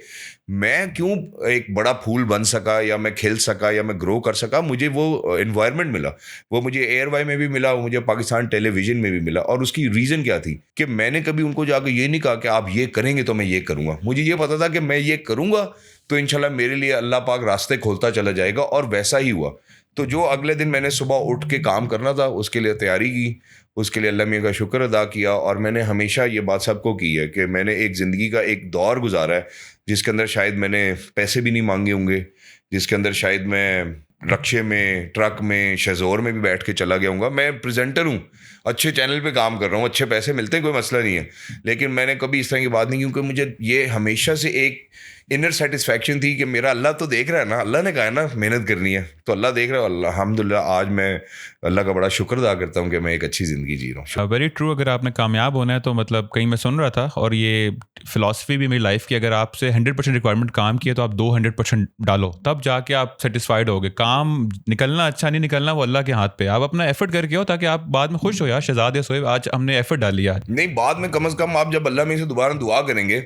A: मैं क्यों एक बड़ा फूल बन सका या मैं खिल सका या मैं ग्रो कर सका? मुझे वो एनवायरनमेंट मिला, वो मुझे एयरवाई में भी मिला, वो मुझे पाकिस्तान टेलीविज़न में भी मिला। और उसकी रीज़न क्या थी कि मैंने कभी उनको जाकर ये नहीं कहा कि आप ये करेंगे तो मैं ये करूँगा। मुझे ये पता था कि मैं ये करूँगा तो इंशाल्लाह मेरे लिए अल्लाह पाक रास्ते खोलता चला जाएगा, और वैसा ही हुआ। तो जो अगले दिन मैंने सुबह उठ के काम करना था उसके लिए तैयारी की, उसके लिए अल्लाह मियाँ का शुक्र अदा किया। और मैंने हमेशा ये बात सबको की है कि मैंने एक ज़िंदगी का एक दौर गुजारा है जिसके अंदर शायद मैंने पैसे भी नहीं मांगे होंगे, जिसके अंदर शायद मैं रक्शे में, ट्रक में, शेज़ोर में भी बैठ के चला गया हूँगा। मैं प्रेजेंटर हूँ, अच्छे चैनल पे काम कर रहा हूँ, अच्छे पैसे मिलते हैं, कोई मसला नहीं है, लेकिन मैंने कभी इस तरह की बात नहीं, क्योंकि मुझे ये हमेशा से एक इनर सेटिस्फैक्शन थी कि मेरा अल्लाह तो देख रहा है ना, अल्लाह ने कहा है ना मेहनत करनी है, तो अल्लाह देख रहा है। अल्हम्दुलिल्लाह आज मैं अल्लाह का बड़ा शुक्र अदा करता हूँ कि मैं एक अच्छी ज़िंदगी जी रहा हूँ।
B: Very true. अगर आपने कामयाब होना है तो मतलब कहीं मैं सुन रहा था, और ये फिलॉसफी भी मेरी लाइफ की, अगर आपसे 100% रिक्वायरमेंट काम की है तो आप 200% डालो, तब जाके आप सेटिस्फाइड होगे। काम निकलना अच्छा नहीं निकलना वो अल्लाह के हाथ पे, आप अपना एफर्ट करके हो ताकि आप बाद में खुश हो। यार शहजाद या सोएब, आज हमने एफर्ट डाली यार।
A: नहीं, बाद में कम से कम आप जब अल्लाह में से दोबारा दुआ करेंगे,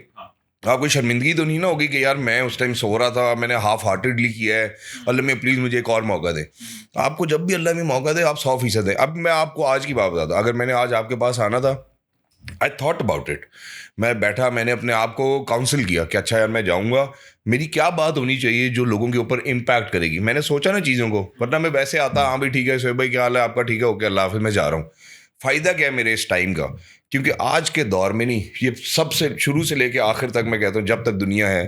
A: आपको शर्मिंदगी तो नहीं ना होगी कि यार मैं उस टाइम सो रहा था, मैंने हाफ हार्टेडली किया है, अल्लाह में प्लीज़ मुझे एक और मौका दे। आपको जब भी अल्लाह में मौका दे आप 100% दें। अब मैं आपको आज की बात बताता हूँ, अगर मैंने आज आपके पास आना था, आई थॉट अबाउट इट, मैं बैठा, मैंने अपने आप को काउंसिल किया कि अच्छा यार मैं जाऊँगा, मेरी क्या बात होनी चाहिए जो लोगों के ऊपर इम्पैक्ट करेगी। मैंने सोचा ना चीज़ों को, वरना मैं वैसे आता, हाँ भाई ठीक है सोहेब भाई क्या हाल है आपका, ठीक है ओके अल्लाह हाफ़िज़ मैं जा रहा हूँ। फ़ायदा क्या है मेरे इस टाइम का, क्योंकि आज के दौर में नहीं, ये सबसे शुरू से लेके आखिर तक मैं कहता हूँ जब तक दुनिया है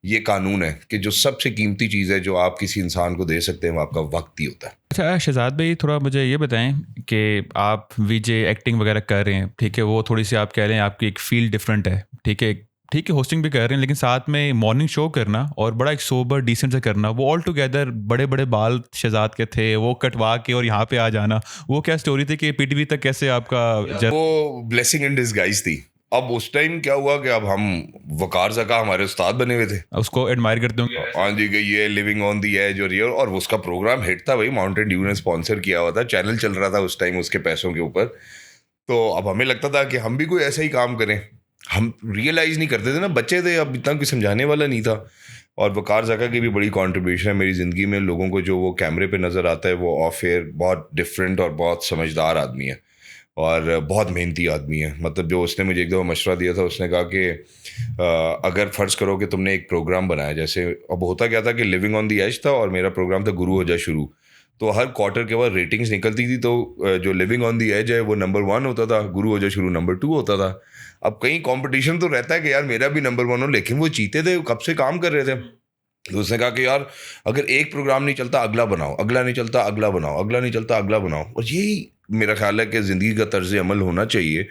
A: ये कानून है कि जो सबसे कीमती चीज़ है जो आप किसी इंसान को दे सकते हैं वो आपका वक्त ही होता है।
B: अच्छा शहजाद भाई, थोड़ा मुझे ये बताएं कि आप वीजे एक्टिंग वगैरह कर रहे हैं, ठीक है, वो थोड़ी सी आप कह रहे हैं आपकी एक फील्ड डिफरेंट है, ठीक है, ठीक है, होस्टिंग भी कर रहे हैं, लेकिन साथ में मॉर्निंग शो करना और बड़ा एक सोबर डिसेंट से करना, वो ऑल टुगेदर बड़े बड़े बाल शहजाद के थे, वो कटवा के और यहाँ पे आ जाना, वो क्या स्टोरी थी कि पीटीवी तक कैसे आपका
A: वो ब्लेसिंग इन डिस्गाइज थी। अब उस टाइम क्या हुआ कि अब हम वकार ज़का हमारे उस्ताद बने हुए थे,
B: उसको एडमायर करते होंगे।
A: हाँ जी, कि ये लिविंग ऑन दी एज और ये, और उसका प्रोग्राम हिट था भाई, माउंटेन ड्यू ने स्पॉन्सर किया हुआ था, चैनल चल रहा था उस टाइम उसके पैसों के ऊपर। तो अब हमें लगता था कि हम भी कोई ऐसा ही काम करें, हम रियलाइज़ नहीं करते थे ना, बच्चे थे, अब इतना कोई समझाने वाला नहीं था। और वकार ज़का की भी बड़ी कंट्रीब्यूशन है मेरी ज़िंदगी में, लोगों को जो वो कैमरे पे नज़र आता है वो ऑफ एयर बहुत डिफरेंट और बहुत समझदार आदमी है और बहुत मेहनती आदमी है। मतलब जो उसने मुझे एक दफ़ा मशवरा दिया था, उसने कहा कि अगर फ़र्ज़ करो कि तुमने एक प्रोग्राम बनाया, जैसे अब होता क्या था कि लिविंग ऑन दी एज था और मेरा प्रोग्राम था गुरु हो जा शुरू, तो हर क्वार्टर के बाद रेटिंग्स निकलती थी, तो जो लिविंग ऑन दी एज है वो नंबर 1 होता था, गुरु हो जा शुरू नंबर 2 होता था। अब कहीं कंपटीशन तो रहता है कि यार मेरा भी नंबर 1 हो, लेकिन वो जीते थे, कब से काम कर रहे थे। तो उसने कहा कि यार अगर एक प्रोग्राम नहीं चलता अगला बनाओ, अगला नहीं चलता अगला बनाओ, अगला नहीं चलता अगला बनाओ। और यही मेरा ख्याल है कि ज़िंदगी का तर्ज अमल होना चाहिए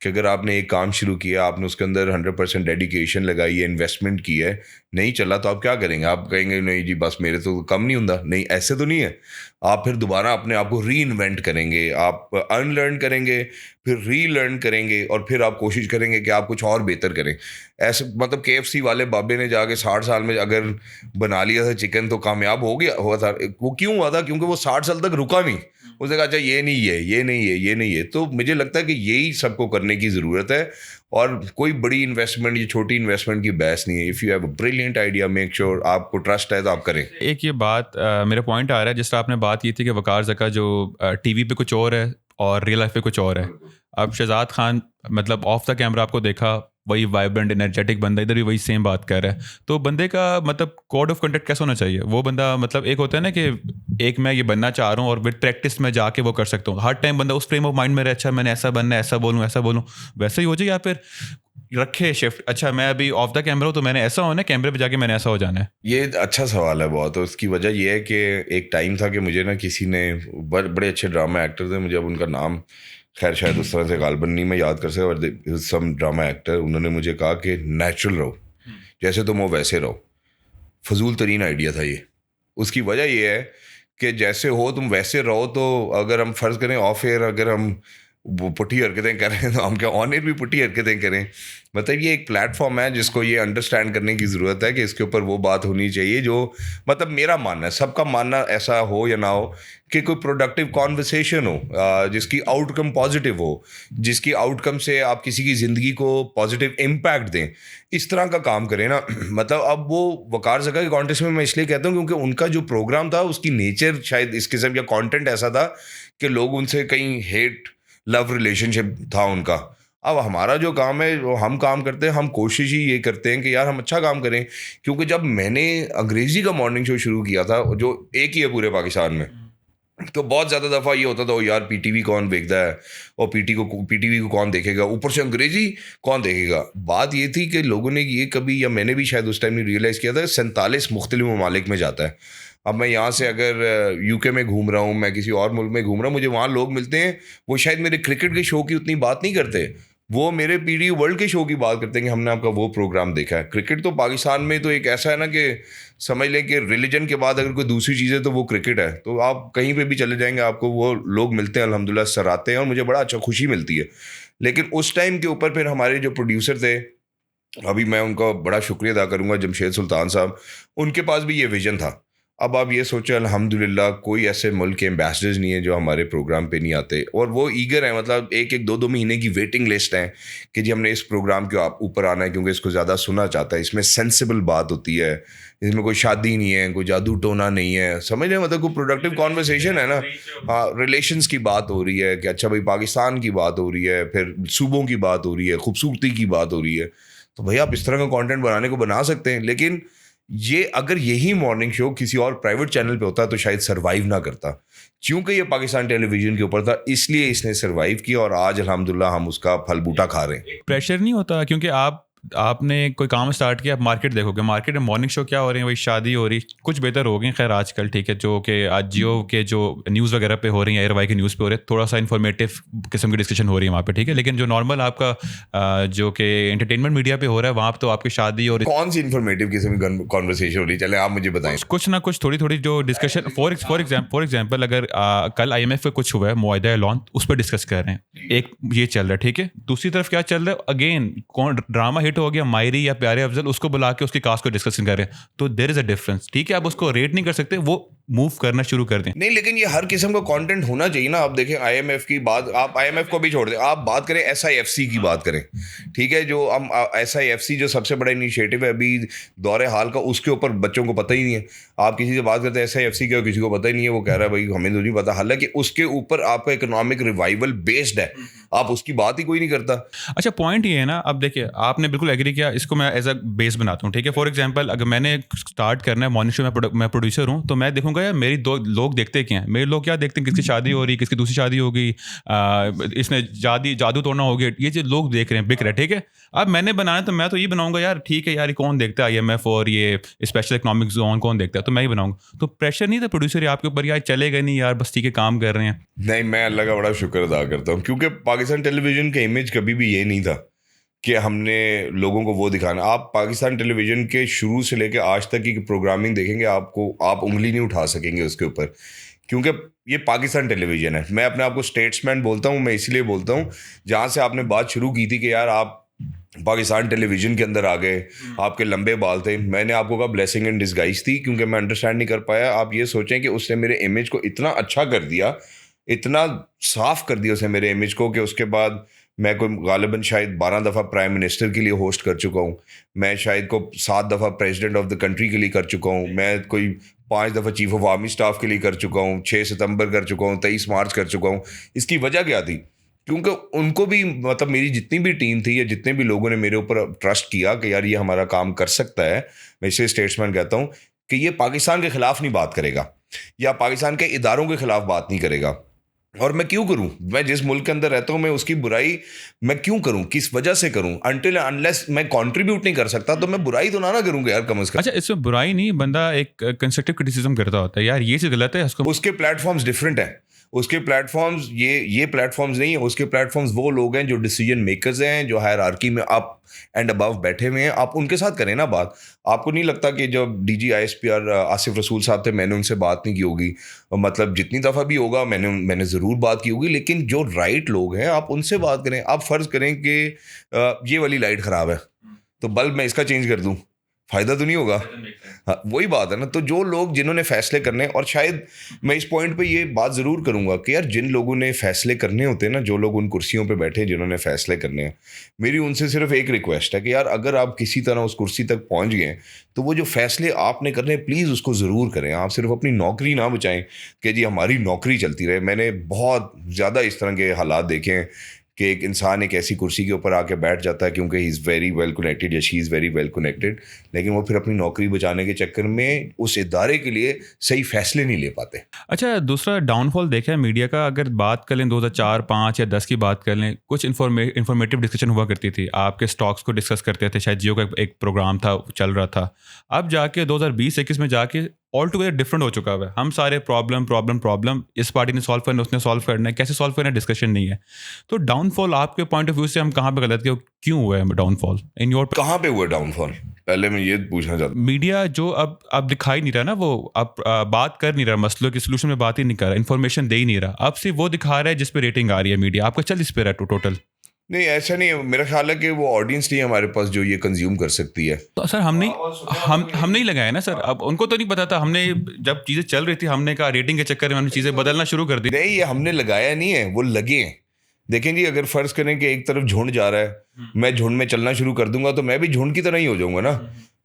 A: कि अगर आपने एक काम शुरू किया, आपने उसके अंदर 100% डेडिकेशन लगाई है, इन्वेस्टमेंट की है, नहीं चला तो आप क्या करेंगे? आप कहेंगे नहीं जी बस मेरे तो कम नहीं होता, नहीं ऐसे तो नहीं है। आप फिर दोबारा अपने आप को री इन्वेंट करेंगे, आप अनलर्न करेंगे, फिर रीलर्न करेंगे और फिर आप कोशिश करेंगे कि आप कुछ और बेहतर करें। ऐसे मतलब KFC वाले बाबे ने जाके 60 साल में अगर बना लिया था चिकन तो कामयाब हो गया हुआ था। वो क्यों हुआ था? क्योंकि वो 60 साल तक रुका नहीं, उसने कहा अच्छा ये नहीं है, ये नहीं है, ये नहीं है। तो मुझे लगता है कि यही सबको करने की ज़रूरत है और कोई बड़ी इन्वेस्टमेंट या छोटी इन्वेस्टमेंट की बहस नहीं है। If you have a brilliant idea, make sure आपको ट्रस्ट है तो आप करें।
B: एक ये बात मेरा पॉइंट आ रहा है, जिस तरह आपने बात की थी कि वकार ज़का जो टीवी पे कुछ और है और रियल लाइफ पे कुछ और है। अब शहजाद खान मतलब ऑफ द कैमरा आपको देखा वही वाइब्रेंट एनर्जेटिक बंदा, इधर भी वही सेम बात कर रहा है। तो बंदे का मतलब कोड ऑफ कंडक्ट कैसा होना चाहिए? वो बंदा मतलब एक होता है ना कि एक मैं ये बनना चाह रहा हूँ और विद प्रैक्टिस में जाके वो कर सकता हूँ, हर टाइम बंदा उस फ्रेम ऑफ माइंड में रहे, अच्छा मैंने ऐसा बनना है, ऐसा बोलूँ वैसे ही हो जाए, या फिर रखे शिफ्ट, अच्छा मैं अभी ऑफ द कैमरा हूँ तो मैंने ऐसा होना है, कैमरे पे जाके मैंने ऐसा हो जाना है।
A: ये अच्छा सवाल है बहुत। उसकी वजह ये है कि एक टाइम था कि मुझे ना किसी ने बड़े अच्छे ड्रामा एक्टर थे, मुझे अब उनका नाम खैर शायद उस तरह से गालबन नहीं मैं याद कर सका, बट सम ड्रामा एक्टर, उन्होंने मुझे कहा कि नेचुरल रहो, जैसे तुम हो वैसे रहो। फजूल तरीन आइडिया था ये। उसकी वजह ये है कि जैसे हो तुम वैसे रहो, तो अगर हम फ़र्ज़ करें ऑफ एयर अगर हम वो पुट्ठी हरकतें करें तो हम क्या ऑन एयर भी पुट्ठी हरकतें करें? मतलब ये एक प्लेटफॉर्म है जिसको ये अंडरस्टैंड करने की ज़रूरत है कि इसके ऊपर वो बात होनी चाहिए जो मतलब मेरा मानना है, सबका मानना ऐसा हो या ना हो, कि कोई प्रोडक्टिव कॉन्वर्सेशन हो जिसकी आउटकम पॉजिटिव हो, जिसकी आउटकम से आप किसी की ज़िंदगी को पॉजिटिव इम्पैक्ट दें, इस तरह का काम करें ना। मतलब अब वो वकार ज़का के कॉन्टेस्ट में मैं इसलिए कहता हूँ क्योंकि उनका जो प्रोग्राम था उसकी नेचर शायद इस किस्म का कॉन्टेंट ऐसा था कि लोग उनसे कहीं हेट लव रिलेशनशिप था उनका। अब हमारा जो काम है वो हम काम करते हैं, हम कोशिश ही ये करते हैं कि यार हम अच्छा काम करें। क्योंकि जब मैंने अंग्रेज़ी का मॉर्निंग शो शुरू किया था, जो एक ही है पूरे पाकिस्तान में, तो बहुत ज़्यादा दफ़ा ये होता था, ओ यार पीटीवी कौन देखता है, और पीटीवी को कौन देखेगा, ऊपर से अंग्रेजी कौन देखेगा। बात ये थी कि लोगों ने ये कभी, या मैंने भी शायद उस टाइम नहीं रियलाइज़ किया था, 47 मुख्तलिफ ममालिक में जाता है। अब मैं यहाँ से अगर यूके में घूम रहा हूँ, मैं किसी और मुल्क में घूम रहा हूँ, मुझे वहाँ लोग मिलते हैं, वो शायद मेरे क्रिकेट के शो की उतनी बात नहीं करते, वो मेरे पीडी वर्ल्ड के शो की बात करते हैं कि हमने आपका वो प्रोग्राम देखा है। क्रिकेट तो पाकिस्तान में तो एक ऐसा है ना कि समझ लें कि रिलीजन के बाद अगर कोई दूसरी चीज़ है तो वो क्रिकेट है। तो आप कहीं पे भी चले जाएंगे, आपको वो लोग मिलते हैं, अल्हम्दुलिल्लाह सराहते हैं, और मुझे बड़ा अच्छा खुशी मिलती है। लेकिन उस टाइम के ऊपर फिर हमारे जो प्रोड्यूसर थे, अभी मैं उनका बड़ा शुक्रिया अदा करूंगा, जमशेद सुल्तान साहब, उनके पास भी ये विजन था। अब आप ये सोचें, अल्हम्दुलिल्लाह कोई ऐसे मुल्क के एम्बेसडर्स नहीं है जो हमारे प्रोग्राम पे नहीं आते, और वो ईगर हैं, मतलब एक एक दो दो महीने की वेटिंग लिस्ट है कि जी हमने इस प्रोग्राम के ऊपर आना है, क्योंकि इसको ज़्यादा सुना चाहता है, इसमें सेंसिबल बात होती है, इसमें कोई शादी नहीं है, कोई जादू टोना नहीं है, समझ रहे हैं, मतलब कोई प्रोडक्टिव कॉन्वर्सेशन है ना। हाँ, रिलेशंस की बात हो रही है कि अच्छा भाई पाकिस्तान की बात हो रही है, फिर सूबों की बात हो रही है, खूबसूरती की बात हो रही है। तो भैया आप इस तरह का कंटेंट बनाने को बना सकते हैं, लेकिन ये अगर यही मॉर्निंग शो किसी और प्राइवेट चैनल पे होता तो शायद सरवाइव ना करता। क्योंकि ये पाकिस्तान टेलीविजन के ऊपर था, इसलिए इसने सरवाइव किया, और आज अल्हम्दुलिल्लाह हम उसका फल बूटा खा रहे हैं।
B: प्रेशर नहीं होता क्योंकि आपने कोई काम स्टार्ट किया, आप मार्केट देखोगे, मार्केट में मॉर्निंग शो क्या हो रही है, वही शादी हो रही, कुछ बेहतर हो गई खैर आजकल, ठीक है, जो कि आज जियो के जो न्यूज़ वगैरह पे हो रही है, एयरवाई के न्यूज़ पे हो रहे हैं, थोड़ा सा इन्फॉर्मेटिव किस्म की डिस्कशन हो रही है वहाँ पे, ठीक है। लेकिन जो नॉर्मल आपका जो कि एंटरटेनमेंट मीडिया पे हो रहा है, वहाँ पे तो आपकी शादी और
A: कौन सी इन्फॉर्मेटिव किस्म की कॉन्वर्सेशन हो रही है, चले आप मुझे बताएं।
B: कुछ ना कुछ थोड़ी थोड़ी जो डिस्कशन, फॉर एग्जांपल अगर कल IMF पे कुछ हुआ है, मुआहिदा ऐलान, उस पर डिस्कस कर रहे हैं, एक ये चल रहा है, ठीक है। दूसरी तरफ क्या चल रहा है, अगेन कौन ड्रामा हिट हो गया, मायरी या प्यारे अफजल, उसको बुला के उसकी कास्ट को डिस्कशन कर रहे हैं, तो देयर इज अ डिफरेंस, ठीक है। आप उसको रेट नहीं कर सकते, वो मूव करना शुरू कर दें।
A: नहीं, लेकिन ये हर किस्म का कंटेंट होना चाहिए ना। आप देखें IMF की बात, आप IMF को भी छोड़ दें, आप बात करें SIFC की बात करें, ठीक है, जो हम SIFC जो सबसे बड़ा इनिशिएटिव है अभी दौरे हाल का, उसके ऊपर बच्चों को पता ही नहीं है। आप किसी से बात करते हैं SIFC के, किसी को पता ही नहीं है, वो कह रहा है भाई हमें तो नहीं पता, हालांकि उसके ऊपर आपका इकोनॉमिक रिवाइवल बेस्ड है, आप उसकी बात ही कोई नहीं करता।
B: अच्छा, पॉइंट ये है ना, अब देखिए आपने बिल्कुल एग्री किया, इसको मैं एज अ बेस बनाता हूँ, ठीक है। फॉर एग्जांपल अगर मैंने स्टार्ट करना है मॉर्निंग शो में, मैं प्रोड्यूसर हूँ, तो मैं देखूंगा यार मेरी दो लोग देखते क्या हैं, मेरे लोग क्या देखते हैं, किसकी शादी हो रही, किसकी दूसरी शादी हो गई, इसने जादू तोड़ना हो गया, ये जो लोग देख रहे हैं बिक रहे, ठीक है। अब मैंने बनाना तो मैं तो ये बनाऊंगा यार, ठीक है यार, ये कौन देखता है IMF और ये स्पेशल इकोनॉमिक जोन कौन देखता है, तो मैं ही बनाऊंगा। तो प्रेशर नहीं था प्रोड्यूसर आपके ऊपर, यार चलेगा नहीं यार, बस ठीक है काम कर रहे हैं।
A: नहीं, मैं अल्लाह का बड़ा शुक्र अदा करता हूँ, क्योंकि पाकिस्तान टेलीविजन का इमेज कभी भी ये नहीं था कि हमने लोगों को वो दिखाना। आप पाकिस्तान टेलीविजन के शुरू से लेकर आज तक की प्रोग्रामिंग देखेंगे, आप उंगली नहीं उठा सकेंगे उसके ऊपर, क्योंकि ये पाकिस्तान टेलीविजन है। मैं अपने आप को स्टेट्समैन बोलता हूँ, मैं इसलिए बोलता हूँ, जहाँ से आपने बात शुरू की थी कि यार आप पाकिस्तान टेलीविजन के अंदर आ गए, आपके लंबे बाल थे, मैंने आपको कहा ब्लेसिंग इन डिस्गाइज थी, क्योंकि मैं अंडरस्टैंड नहीं कर पाया। आप ये सोचें कि उसने मेरे इमेज को इतना अच्छा कर दिया, इतना साफ कर दिया उसने मेरे इमेज को, कि उसके बाद मैं कोई गालिबन शायद 12 दफ़ा प्राइम मिनिस्टर के लिए होस्ट कर चुका हूँ, मैं शायद को 7 दफ़ा प्रेसिडेंट ऑफ द कंट्री के लिए कर चुका हूँ, मैं कोई 5 दफ़ा चीफ ऑफ आर्मी स्टाफ के लिए कर चुका हूँ, 6 सितंबर कर चुका हूँ, 23 मार्च कर चुका हूँ। इसकी वजह क्या थी? क्योंकि उनको भी, मतलब मेरी जितनी भी टीम थी या जितने भी लोगों ने मेरे ऊपर ट्रस्ट किया कि यार ये हमारा काम कर सकता है, मैं इसे स्टेट्समैन कहता हूँ कि ये पाकिस्तान के खिलाफ नहीं बात करेगा या पाकिस्तान के इदारों के खिलाफ बात नहीं करेगा। और मैं क्यों करूं? मैं जिस मुल्क के अंदर रहता हूं, मैं उसकी बुराई मैं क्यों करूं, किस वजह से करूं? अनटिल अनलेस मैं कंट्रीब्यूट नहीं कर सकता, तो मैं बुराई तो ना करूंगा यार, कम से कम।
B: अच्छा, इसमें बुराई नहीं, बंदा एक कंस्ट्रक्टिव क्रिटिसिज्म करता होता है, यार ये चीज़ गलत है, उसको
A: उसके प्लेटफॉर्म्स डिफरेंट हैं, उसके प्लेटफॉर्म्स ये प्लेटफॉर्म्स नहीं है। उसके प्लेटफॉर्म्स वो लोग हैं जो डिसीजन मेकर्स हैं, जो हायरार्की में अप एंड अबव बैठे हुए हैं। आप उनके साथ करें ना बात। आपको नहीं लगता कि जब DG ISPR आसिफ रसूल साहब थे, मैंने उनसे बात नहीं की होगी? मतलब जितनी दफ़ा भी होगा मैंने ज़रूर बात की होगी, लेकिन जो राइट लोग हैं आप उनसे बात करें। आप फ़र्ज़ करें कि ये वाली लाइट ख़राब है, तो बल्ब मैं इसका चेंज कर दूं, फ़ायदा तो नहीं होगा। हाँ, वही बात है ना। तो जो लोग जिन्होंने फैसले करने, और शायद मैं इस पॉइंट पे ये बात ज़रूर करूँगा कि यार जिन लोगों ने फैसले करने होते हैं ना, जो लोग उन कुर्सियों पे बैठे हैं जिन्होंने फैसले करने हैं, मेरी उनसे सिर्फ एक रिक्वेस्ट है कि यार अगर आप किसी तरह उस कुर्सी तक पहुँच गए, तो वो जो फैसले आपने करने, प्लीज़ उसको ज़रूर करें। आप सिर्फ अपनी नौकरी ना बचाएं कि जी हमारी नौकरी चलती रहे। मैंने बहुत ज़्यादा इस तरह के हालात देखे हैं कि एक इंसान एक ऐसी कुर्सी के ऊपर आके बैठ जाता है क्योंकि he is very well connected या she is very well connected, लेकिन वो फिर अपनी नौकरी बचाने के चक्कर में उस इदारे के लिए सही फैसले नहीं ले पाते।
B: अच्छा, दूसरा डाउनफॉल देखा है मीडिया का, अगर बात कर लें 2004, 5 या 10 की बात कर लें, कुछ इन्फॉर्मेटिव डिस्कशन हुआ करती थी, आपके स्टॉक्स को डिस्कस करते थे, शायद जियो का एक प्रोग्राम था चल रहा था। अब जाके 2020-21 में जाके ऑल टुगेदर डिफरेंट हो चुका है। हम सारे प्रॉब्लम इस पार्टी ने सॉल्व करना, उसने सॉल्व करना है, कैसे सॉल्व करना है डिस्कशन नहीं है। तो डाउनफॉल आपके पॉइंट ऑफ व्यू से हम कहाँ पे गलत, क्यों हुआ है डाउनफॉल इन योर?
A: कहाँ पे हुआ डाउनफॉल, पहले मैं ये पूछना चाहता हूँ।
B: मीडिया जो अब दिखाई नहीं रहा ना, वो अब बात कर नहीं रहा, मसलों के सोल्यूशन में बात ही नहीं कर रहा, इन्फॉर्मेशन दे ही नहीं रहा, अब सिर्फ वो दिखा रहा है जिस पे रेटिंग आ रही है। मीडिया आपका चल इस पे रहा टोटल।
A: नहीं, ऐसा नहीं है, मेरा ख्याल है कि वो ऑडियंस नहीं है हमारे पास जो ये कंज्यूम कर सकती है।
B: तो सर हम नहीं लगाया ना सर, अब उनको तो नहीं पता था, हमने जब चीज़ें चल रही थी हमने कहा रेटिंग के चक्कर में हमने चीज़ें बदलना शुरू कर दी।
A: नहीं, ये हमने लगाया नहीं है, वो लगे हैं। देखें जी, अगर फर्ज करें कि एक तरफ झुंड जा रहा है, मैं झुंड में चलना शुरू कर दूंगा तो मैं भी झुंड की तरह ही हो जाऊंगा ना।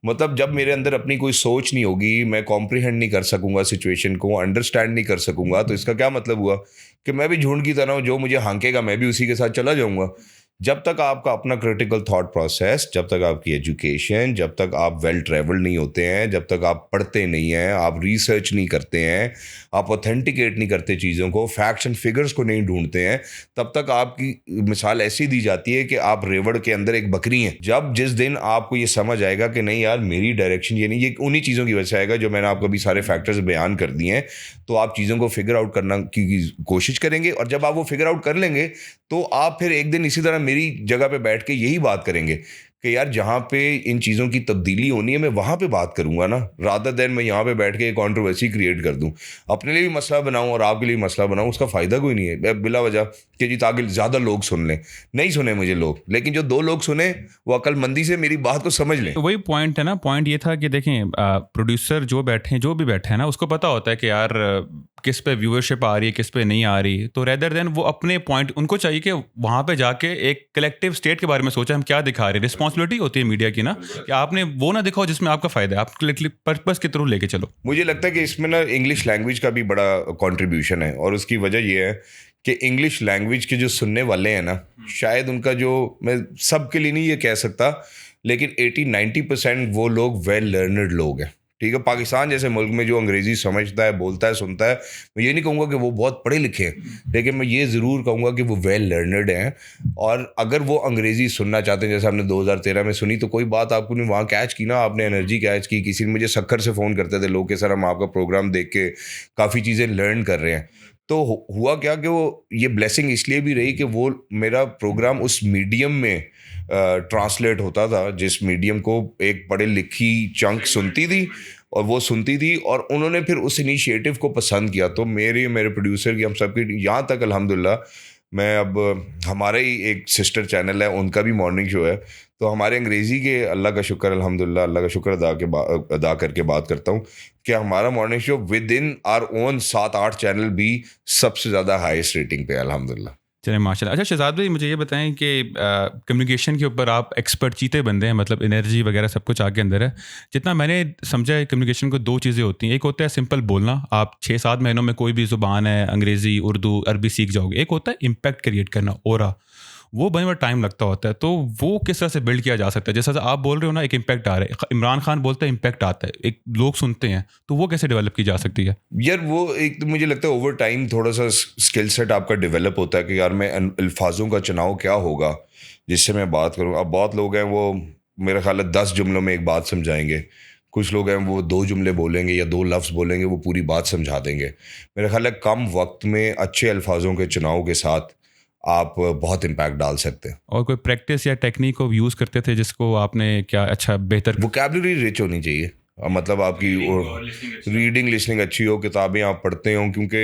A: मतलब जब मेरे अंदर अपनी कोई सोच नहीं होगी, मैं कॉम्प्रिहेंड नहीं कर सकूंगा सिचुएशन को, अंडरस्टैंड नहीं कर सकूंगा, तो इसका क्या मतलब हुआ कि मैं भी झुंड की तरह हूं, जो मुझे हाँकेगा मैं भी उसी के साथ चला जाऊंगा। जब तक आपका अपना क्रिटिकल थॉट प्रोसेस, जब तक आपकी एजुकेशन, जब तक आप वेल ट्रेवल्ड नहीं होते हैं, जब तक आप पढ़ते नहीं हैं, आप रिसर्च नहीं करते हैं, आप ऑथेंटिकेट नहीं करते चीज़ों को, फैक्ट्स एंड फिगर्स को नहीं ढूंढते हैं, तब तक आपकी मिसाल ऐसी दी जाती है कि आप रेवड़ के अंदर एक बकरी हैं। जब जिस दिन आपको ये समझ आएगा कि नहीं यार मेरी डायरेक्शन ये नहीं, ये उन्हीं चीज़ों की वजह से आएगा जो मैंने आपको अभी सारे फैक्टर्स बयान कर दिए हैं, तो आप चीज़ों को फिगर आउट करना की कोशिश करेंगे, और जब आप वो फिगर आउट कर लेंगे तो आप फिर एक दिन इसी तरह मेरी जगह पे बैठ के यही बात करेंगे कि यार जहाँ पे इन चीज़ों की तब्दीली होनी है मैं वहाँ पे बात करूँगा ना, रादर देन मैं यहाँ पे बैठ के एक कंट्रोवर्सी क्रिएट कर दूँ, अपने लिए भी मसला बनाऊँ और आपके लिए भी मसला बनाऊँ। उसका फ़ायदा कोई नहीं है बिला वजह कि जी ताकि ज़्यादा लोग सुन लें। नहीं सुने मुझे लोग, लेकिन जो 2 लोग सुने वो अक्लमंदी से मेरी बात को समझ लें।
B: तो वही पॉइंट है ना, पॉइंट ये था कि देखें प्रोड्यूसर जो भी बैठे हैं ना, उसको पता होता है कि यार किस पे व्यूअरशिप आ रही है, किस पे नहीं आ रही, तो रेदर देन वो अपने पॉइंट, उनको चाहिए कि वहाँ पे जाके एक कलेक्टिव स्टेट के बारे में सोचा हम क्या दिखा रहे हैं। रिस्पॉन्सिबिलिटी होती है मीडिया की ना कि आपने वो ना दिखाओ जिसमें आपका फ़ायदा है, आप पर्पस के थ्रू लेके चलो।
A: मुझे लगता है कि इसमें ना इंग्लिश लैंग्वेज का भी बड़ा कंट्रीब्यूशन है, और उसकी वजह ये है कि इंग्लिश लैंग्वेज के जो सुनने वाले हैं ना, शायद उनका जो, मैं सबके लिए नहीं ये कह सकता, लेकिन 80-90% वो लोग वेल लर्नड लोग हैं। ठीक है, पाकिस्तान जैसे मुल्क में जो अंग्रेज़ी समझता है, बोलता है, सुनता है, मैं ये नहीं कहूँगा कि वो बहुत पढ़े लिखे हैं, लेकिन मैं ये ज़रूर कहूँगा कि वो वेल लर्नड हैं। और अगर वो अंग्रेज़ी सुनना चाहते हैं, जैसे हमने 2013 में सुनी, तो कोई बात आपको नहीं वहाँ कैच की ना, आपने एनर्जी कैच की। किसी ने मुझे सक्खर से फ़ोन करते थे लोग कि सर हम आपका प्रोग्राम देख के काफ़ी चीज़ें लर्न कर रहे हैं। तो हुआ क्या कि वो ये ब्लेसिंग इसलिए भी रही कि वो मेरा प्रोग्राम उस मीडियम में ट्रांसलेट होता था जिस मीडियम को एक पढ़ी लिखी चंक सुनती थी, और वो सुनती थी, और उन्होंने फिर उस इनिशिएटिव को पसंद किया। तो मेरे प्रोड्यूसर की, हम सबकी, यहाँ तक अल्हम्दुलिल्लाह मैं अब, हमारा ही एक सिस्टर चैनल है, उनका भी मॉर्निंग शो है, तो हमारे अंग्रेज़ी के अल्लाह का शुक्र, अल्हम्दुलिल्लाह अल्लाह का शुक्र अदा करके बात करता हूँ कि हमारा morning show within our own 7-8 channel भी सबसे ज़्यादा हाईएस्ट रेटिंग पे है अल्हम्दुलिल्लाह।
B: चलिए माशाल्लाह। अच्छा शहजाद भाई, मुझे ये बताएं कि कम्युनिकेशन के ऊपर आप एक्सपर्ट चीते बंदे हैं, मतलब एनर्जी वगैरह सब कुछ आपके अंदर है। जितना मैंने समझा है कम्युनिकेशन को 2 चीज़ें होती हैं, एक होता है सिंपल बोलना, आप 6-7 महीनों में कोई भी ज़ुबान है, अंग्रेज़ी, उर्दू, अरबी सीख जाओगे। एक होता है इम्पैक्ट क्रिएट करना, ओरा, वो बड़ी बड़ा टाइम लगता होता है, तो वो किस तरह से बिल्ड किया जा सकता है? जैसा आप बोल रहे हो ना, एक इम्पैक्ट आ रहा है, इमरान खान बोलता है इम्पैक्ट आता है, एक लोग सुनते हैं, तो वो कैसे डेवलप की जा सकती है?
A: यार वो एक तो मुझे लगता है ओवर टाइम थोड़ा सा स्किल सेट आपका डेवलप होता है कि यार मैं अल्फाजों का चुनाव क्या होगा जिससे मैं बात करूँ। अब बहुत लोग हैं वो मेरा ख्याल है 10 जुमलों में एक बात समझाएंगे, कुछ लोग हैं वो 2 जुमले बोलेंगे या 2 लफ्ज़ बोलेंगे, वो पूरी बात समझा देंगे। मेरा ख्याल है कम वक्त में अच्छे अल्फाजों के चुनाव के साथ आप बहुत इम्पैक्ट डाल सकते हैं।
B: और कोई प्रैक्टिस या टेक्निक को यूज़ करते थे जिसको आपने क्या अच्छा बेहतर?
A: वोकैबुलरी रिच होनी चाहिए, मतलब आपकी रीडिंग लिसनिंग अच्छी हो, किताबें आप पढ़ते हो, क्योंकि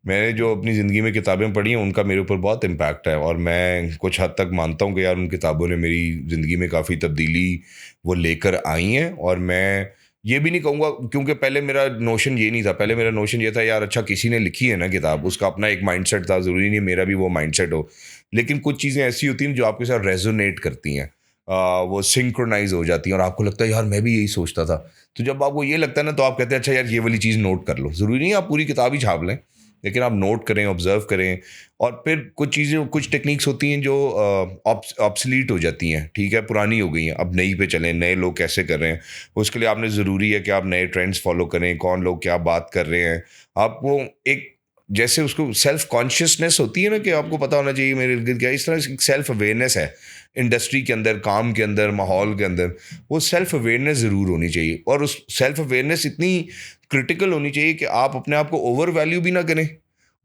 A: मैंने जो अपनी ज़िंदगी में किताबें पढ़ी हैं उनका मेरे ऊपर बहुत इम्पैक्ट है, और मैं कुछ हद तक मानता हूँ कि यार उन किताबों ने मेरी ज़िंदगी में काफ़ी तब्दीली वो लेकर आई हैं। और मैं ये भी नहीं कहूँगा, क्योंकि पहले मेरा नोशन ये नहीं था, पहले मेरा नोशन ये था यार अच्छा किसी ने लिखी है ना किताब, उसका अपना एक माइंडसेट था, ज़रूरी नहीं मेरा भी वो माइंडसेट हो, लेकिन कुछ चीज़ें ऐसी होती हैं जो आपके साथ रेजोनेट करती हैं, वो सिंक्रोनाइज हो जाती हैं, और आपको लगता है यार मैं भी यही सोचता था। तो जब आपको ये लगता है ना, तो आप कहते हैं अच्छा यार ये वाली चीज़ नोट कर लो, ज़रूरी नहीं आप पूरी किताब ही छाप लें, लेकिन आप नोट करें, ऑब्जर्व करें, और फिर कुछ टेक्निक्स होती हैं जो ऑब्सलीट हो जाती हैं, ठीक है, पुरानी हो गई हैं, अब नई पे चलें, नए लोग कैसे कर रहे हैं। उसके लिए आपने ज़रूरी है कि आप नए ट्रेंड्स फॉलो करें, कौन लोग क्या बात कर रहे हैं। आपको एक जैसे उसको सेल्फ कॉन्शियसनेस होती है ना, कि आपको पता होना चाहिए मेरे इर्द गिर्द क्या, इस तरह से सेल्फ अवेयरनेस है इंडस्ट्री के अंदर, काम के अंदर, माहौल के अंदर। वो सेल्फ अवेयरनेस ज़रूर होनी चाहिए, और उस सेल्फ अवेयरनेस इतनी क्रिटिकल होनी चाहिए कि आप अपने आप को ओवर वैल्यू भी ना करें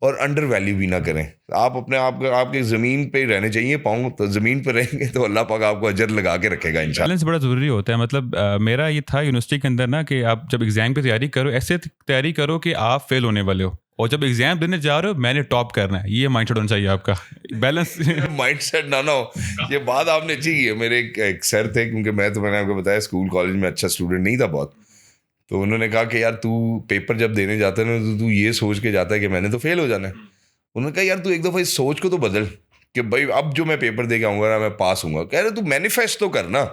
A: और अंडर वैल्यू भी ना करें। आप अपने आप को, आपके ज़मीन पे रहने चाहिए, पाँव तो ज़मीन पे रहेंगे तो अल्लाह पाक आपको अजर लगा के रखेगा इंशाल्लाह।
B: बैलेंस बड़ा ज़रूरी होता है। मतलब मेरा ये था यूनिवर्सिटी के अंदर ना कि आप जब एग्ज़ाम की तैयारी करो, ऐसे तैयारी करो कि आप फेल होने वाले हो, और जब एग्ज़ाम देने जा रहे हो मैंने टॉप करना है। ये माइंडसेट होना चाहिए आपका, बैलेंस।
A: माइंडसेट ना हो, ये बात आपने अच्छी की है। मेरे एक सर थे, क्योंकि मैंने आपको बताया स्कूल कॉलेज में अच्छा स्टूडेंट नहीं था बहुत, तो उन्होंने कहा कि यार तू पेपर जब देने जाता है ना, तो तू ये सोच के जाता है कि मैंने तो फेल हो जाना है। उन्होंने कहा यार तू एक दफ़ा इस सोच को तो बदल, कि भाई अब जो मैं पेपर दे के आऊँगा ना, मैं पास हूँगा। कह रहे तू मैनिफेस्ट तो करना,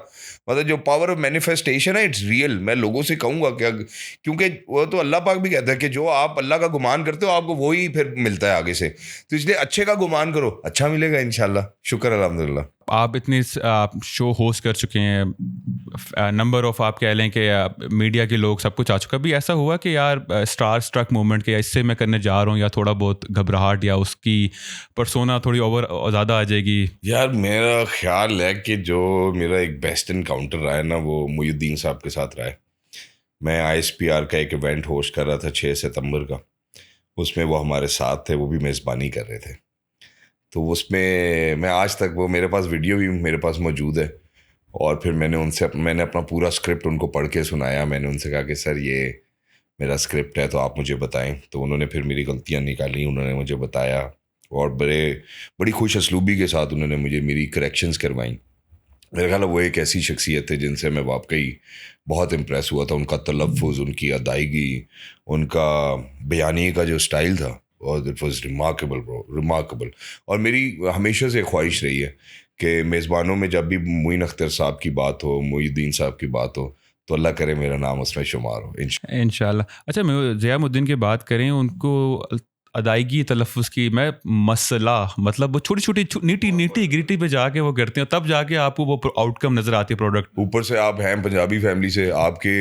A: मतलब जो पावर ऑफ मैनिफेस्टेशन है, इट्स रियल। मैं लोगों से कहूँगा क्या, क्योंकि वो तो अल्लाह पाक भी कहता है कि जो आप अल्लाह का गुमान करते हो आपको वही फिर मिलता है आगे से। तो इसलिए अच्छे का गुमान करो, अच्छा मिलेगा इंशाल्लाह। शुक्र अल्हम्दुलिल्लाह।
B: आप इतने शो होस्ट कर चुके हैं, नंबर ऑफ आप कह लें कि मीडिया के लोग सब कुछ आ चुका। अभी ऐसा हुआ कि यार स्टार स्ट्रक मोमेंट के, इससे मैं करने जा रहा हूँ, या थोड़ा बहुत घबराहट या उसकी पर्सोना थोड़ी ओवर ज़्यादा आ जाएगी?
A: यार मेरा ख्याल है कि जो मेरा एक बेस्ट इनकाउंटर रहा है ना, वो मुहिउद्दीन साहब के साथ रहा है। मैं ISPR का एक इवेंट होस्ट कर रहा था 6 सितंबर का, उसमें वो हमारे साथ थे, वो भी मेज़बानी कर रहे थे। तो उसमें मैं आज तक, वो मेरे पास वीडियो भी मेरे पास मौजूद है, और फिर मैंने अपना पूरा स्क्रिप्ट उनको पढ़ के सुनाया। मैंने उनसे कहा कि सर ये मेरा स्क्रिप्ट है, तो आप मुझे बताएं। तो उन्होंने फिर मेरी गलतियां निकाली, उन्होंने मुझे बताया, और बड़ी खुश असलूबी के साथ उन्होंने मुझे मेरी करेक्शंस करवाई। मेरा ख्याल है वो एक ऐसी शख्सियत है जिनसे मैं वाकई बहुत इम्प्रेस हुआ था। उनका तलफ़ुज़, उनकी अदायगी, उनका बयानी का जो स्टाइल था, और it was remarkable bro, remarkable. और मेरी हमेशा से ख्वाहिश रही है कि मेज़बानों में जब भी मोइन अख्तर साहब की बात हो, मुहिउद्दीन साहब की बात हो, तो अल्लाह करे मेरा नाम उसमें शुमार हो
B: इंशाल्लाह। अच्छा, ज़ियामुद्दीन की बात करें, उनको अदायगी तलफ़ुज़ की मैं मसला, मतलब वो छोटी छोटी नीटी ग्रिटी पे जाके वो करते हैं, तब जाके आपको वो आउटकम नज़र आती है, प्रोडक्ट।
A: ऊपर से आप हैं पंजाबी फैमिली से, आपके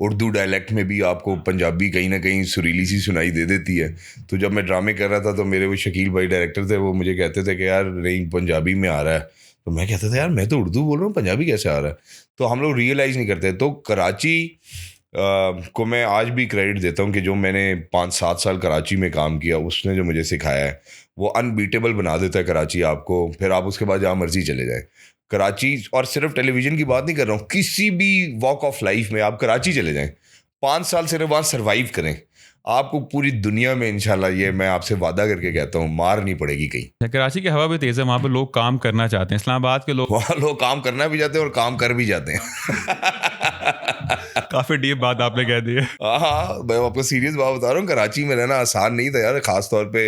A: उर्दू डायलेक्ट में भी आपको पंजाबी कहीं ना कहीं सुरीली सी सुनाई दे देती है। तो जब मैं ड्रामे कर रहा था, तो मेरे वो शकील भाई डायरेक्टर थे, वो मुझे कहते थे कि यार नहीं पंजाबी में आ रहा है। तो मैं कहता था यार मैं तो उर्दू बोल रहा हूँ, पंजाबी कैसे आ रहा है। तो हम लोग रियलाइज़ नहीं करते। तो कराची को मैं आज भी क्रेडिट देता हूँ कि जो मैंने 5-7 साल कराची में काम किया, उसने जो मुझे सिखाया है वो अनबीटेबल बना देता है कराची आपको। फिर आप उसके बाद जहाँ मर्जी चले जाएं कराची, और सिर्फ टेलीविज़न की बात नहीं कर रहा हूँ, किसी भी वॉक ऑफ लाइफ में आप कराची चले जाएं, 5 साल सिर्फ वहाँ सर्वाइव करें, आपको पूरी दुनिया में इंशाल्लाह, ये मैं आपसे वादा करके कहता हूँ, मार नहीं पड़ेगी कहीं।
B: कराची की हवा भी तेज़ है, वहाँ पे लोग काम करना चाहते हैं। इस्लामाबाद के लोग,
A: वहाँ लोग काम करना भी जाते हैं और काम कर भी जाते हैं।
B: काफ़ी डीप बात आपने कह दी है।
A: हाँ, मैं आपको सीरियस बात बता रहा हूँ, कराची में रहना आसान नहीं था यार, ख़ास तौर पे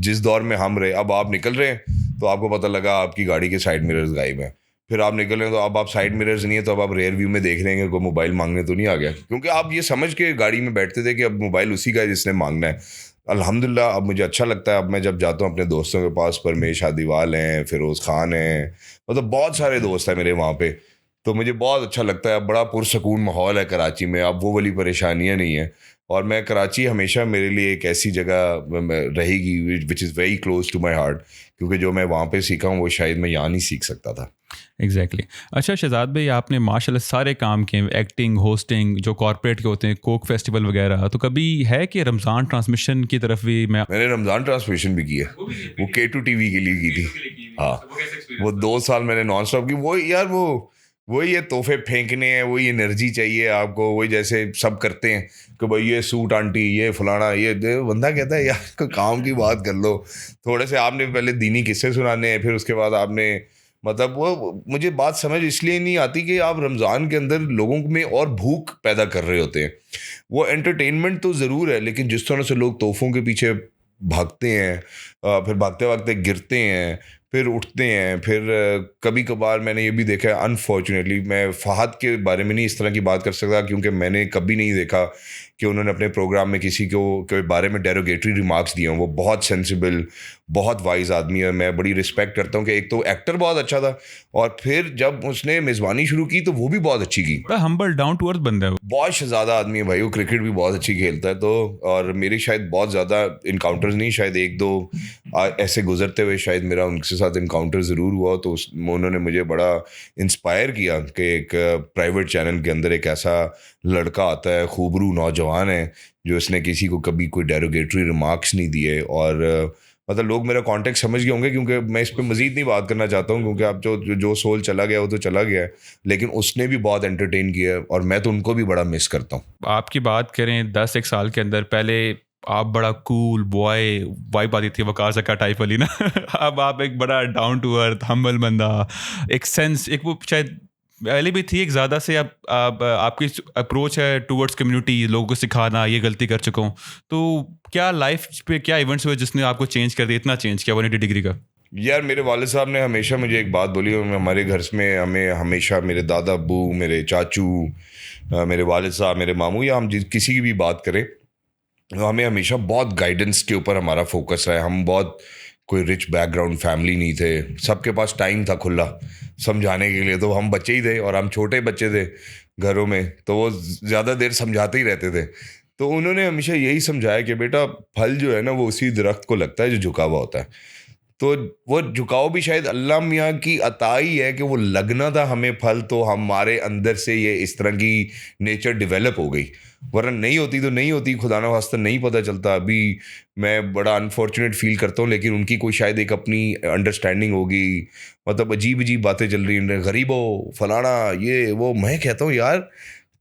A: जिस दौर में हम रहे। अब आप निकल रहे हैं तो आपको पता लगा आपकी गाड़ी के साइड मिरर्स गायब हैं। फिर आप निकल रहे हैं तो अब आप साइड मिरर्स नहीं है, तो अब आप रेयर व्यू में देख रहे हैं, कोई मोबाइल मांगने तो नहीं आ गया, क्योंकि आप ये समझ के गाड़ी में बैठते थे कि अब मोबाइल उसी का है जिसने मांगना है। अल्हम्दुलिल्लाह अब मुझे अच्छा लगता है। अब मैं जब जाता हूँ अपने दोस्तों के पास, परमेश हादीवाल हैं, फिरोज़ खान हैं, मतलब बहुत सारे दोस्त हैं मेरे वहाँ पे, तो मुझे बहुत अच्छा लगता है। अब बड़ा पुरसकून माहौल है कराची में, अब वो वाली परेशानियाँ नहीं हैं। और मैं कराची हमेशा मेरे लिए एक ऐसी जगह रहेगी which is very close to my heart, क्योंकि जो मैं वहाँ पे सीखा हूँ वो शायद मैं यहाँ नहीं सीख सकता था।
B: एग्जैक्टली। अच्छा शहजाद भाई, आपने माशाल्लाह सारे काम किए, एक्टिंग, होस्टिंग, जो कॉर्पोरेट के होते हैं, कोक फेस्टिवल वगैरह, तो कभी है कि रमज़ान ट्रांसमिशन की तरफ भी
A: मैंने रमज़ान ट्रांसमिशन भी की है, वो K2 TV के लिए की थी। हाँ, वो 2 साल मैंने नॉन स्टॉप की। वो यार वही ये तोहफे फेंकने हैं, वही एनर्जी चाहिए आपको, वही जैसे सब करते हैं कि भाई ये सूट आंटी, ये फलाना, ये बंदा कहता है यार कोई काम की बात कर लो। थोड़े से आपने पहले दीनी किस्से सुनाने हैं, फिर उसके बाद आपने, मतलब वो मुझे बात समझ इसलिए नहीं आती कि आप रमज़ान के अंदर लोगों में और भूख पैदा कर रहे होते हैं। वो एंटरटेनमेंट तो ज़रूर है, लेकिन जिस तरह से लोग तोहफ़ों के पीछे भागते हैं, फिर भागते भागते गिरते हैं, फिर उठते हैं, फिर कभी कभार मैंने ये भी देखा है, अनफॉर्चुनेटली मैं फहद के बारे में नहीं इस तरह की बात कर सकता क्योंकि मैंने कभी नहीं देखा कि उन्होंने अपने प्रोग्राम में किसी को के बारे में डेरोगेटरी रिमार्क्स दिए हों। वो बहुत सेंसिबल, बहुत वाइज आदमी है, मैं बड़ी रिस्पेक्ट करता हूँ कि एक तो एक्टर बहुत अच्छा था और फिर जब उसने मेज़बानी शुरू की तो वो भी बहुत अच्छी की।
B: बड़ा हम्बल डाउन टू अर्थ बंदा है वो।
A: बहुत शहजादा आदमी है भाई वो, क्रिकेट भी बहुत अच्छी खेलता है। तो और मेरी शायद बहुत ज़्यादा इनकाउंटर्स नहीं, शायद एक दो ऐसे गुजरते हुए शायद मेरा उनके साथ इनकाउंटर ज़रूर हुआ। तो उन्होंने मुझे बड़ा इंस्पायर किया कि एक प्राइवेट चैनल के अंदर एक ऐसा लड़का आता है, खूबरू नौजवान है, जो इसने किसी को कभी कोई डेरोगेटरी रिमार्क्स नहीं दिए। और मतलब लोग मेरा कॉन्टेक्स्ट समझ गए होंगे क्योंकि मैं इस पे मजीद नहीं बात करना चाहता हूँ क्योंकि अब जो सोल चला गया वो तो चला गया है, लेकिन उसने भी बहुत एंटरटेन किया है और मैं तो उनको भी बड़ा मिस करता हूँ।
B: आपकी बात करें 10 एक साल के अंदर, पहले आप बड़ा कूल बॉय वाइब आती थी वकार ज़का टाइप वाली ना अब आप एक बड़ा डाउन टू अर्थ हम्बल बंदा, एक सेंस, एक वो शायद पहले भी थी, एक ज़्यादा से आप आपकी अप्रोच है टूवर्ड्स कम्युनिटी, लोगों को सिखाना ये गलती कर चुका हूँ। तो क्या लाइफ पे क्या इवेंट्स हुए जिसने आपको चेंज कर दिया, इतना चेंज किया 180 डिग्री का?
A: यार मेरे वाले साहब ने हमेशा मुझे एक बात बोली, और हमारे घर में हमें हमेशा मेरे दादा अब्बू, मेरे चाचू, मेरे वालिद साहब, मेरे मामू, या हम किसी की भी बात करें, हमें हमेशा बहुत गाइडेंस के ऊपर हमारा फोकस रहा है। हम बहुत कोई रिच बैकग्राउंड फैमिली नहीं थे, सबके पास टाइम था खुला समझाने के लिए। तो हम बच्चे ही थे और हम छोटे बच्चे थे घरों में, तो वो ज़्यादा देर समझाते ही रहते थे। तो उन्होंने हमेशा यही समझाया कि बेटा फल जो है ना वो उसी दरख्त को लगता है जो झुका हुआ होता है। तो वो झुकाव भी शायद अल्लाह मियाँ की अता ही है कि वो लगना था हमें फल, तो हमारे अंदर से ये इस तरह की नेचर डेवलप हो गई, वरना नहीं होती तो नहीं होती, खुदा ना वास्ता नहीं पता चलता। अभी मैं बड़ा अनफॉर्चुनेट फील करता हूँ, लेकिन उनकी कोई शायद एक अपनी अंडरस्टैंडिंग होगी, मतलब अजीब अजीब बातें चल रही हैं, गरीबो फलाना ये वो। मैं कहता हूँ यार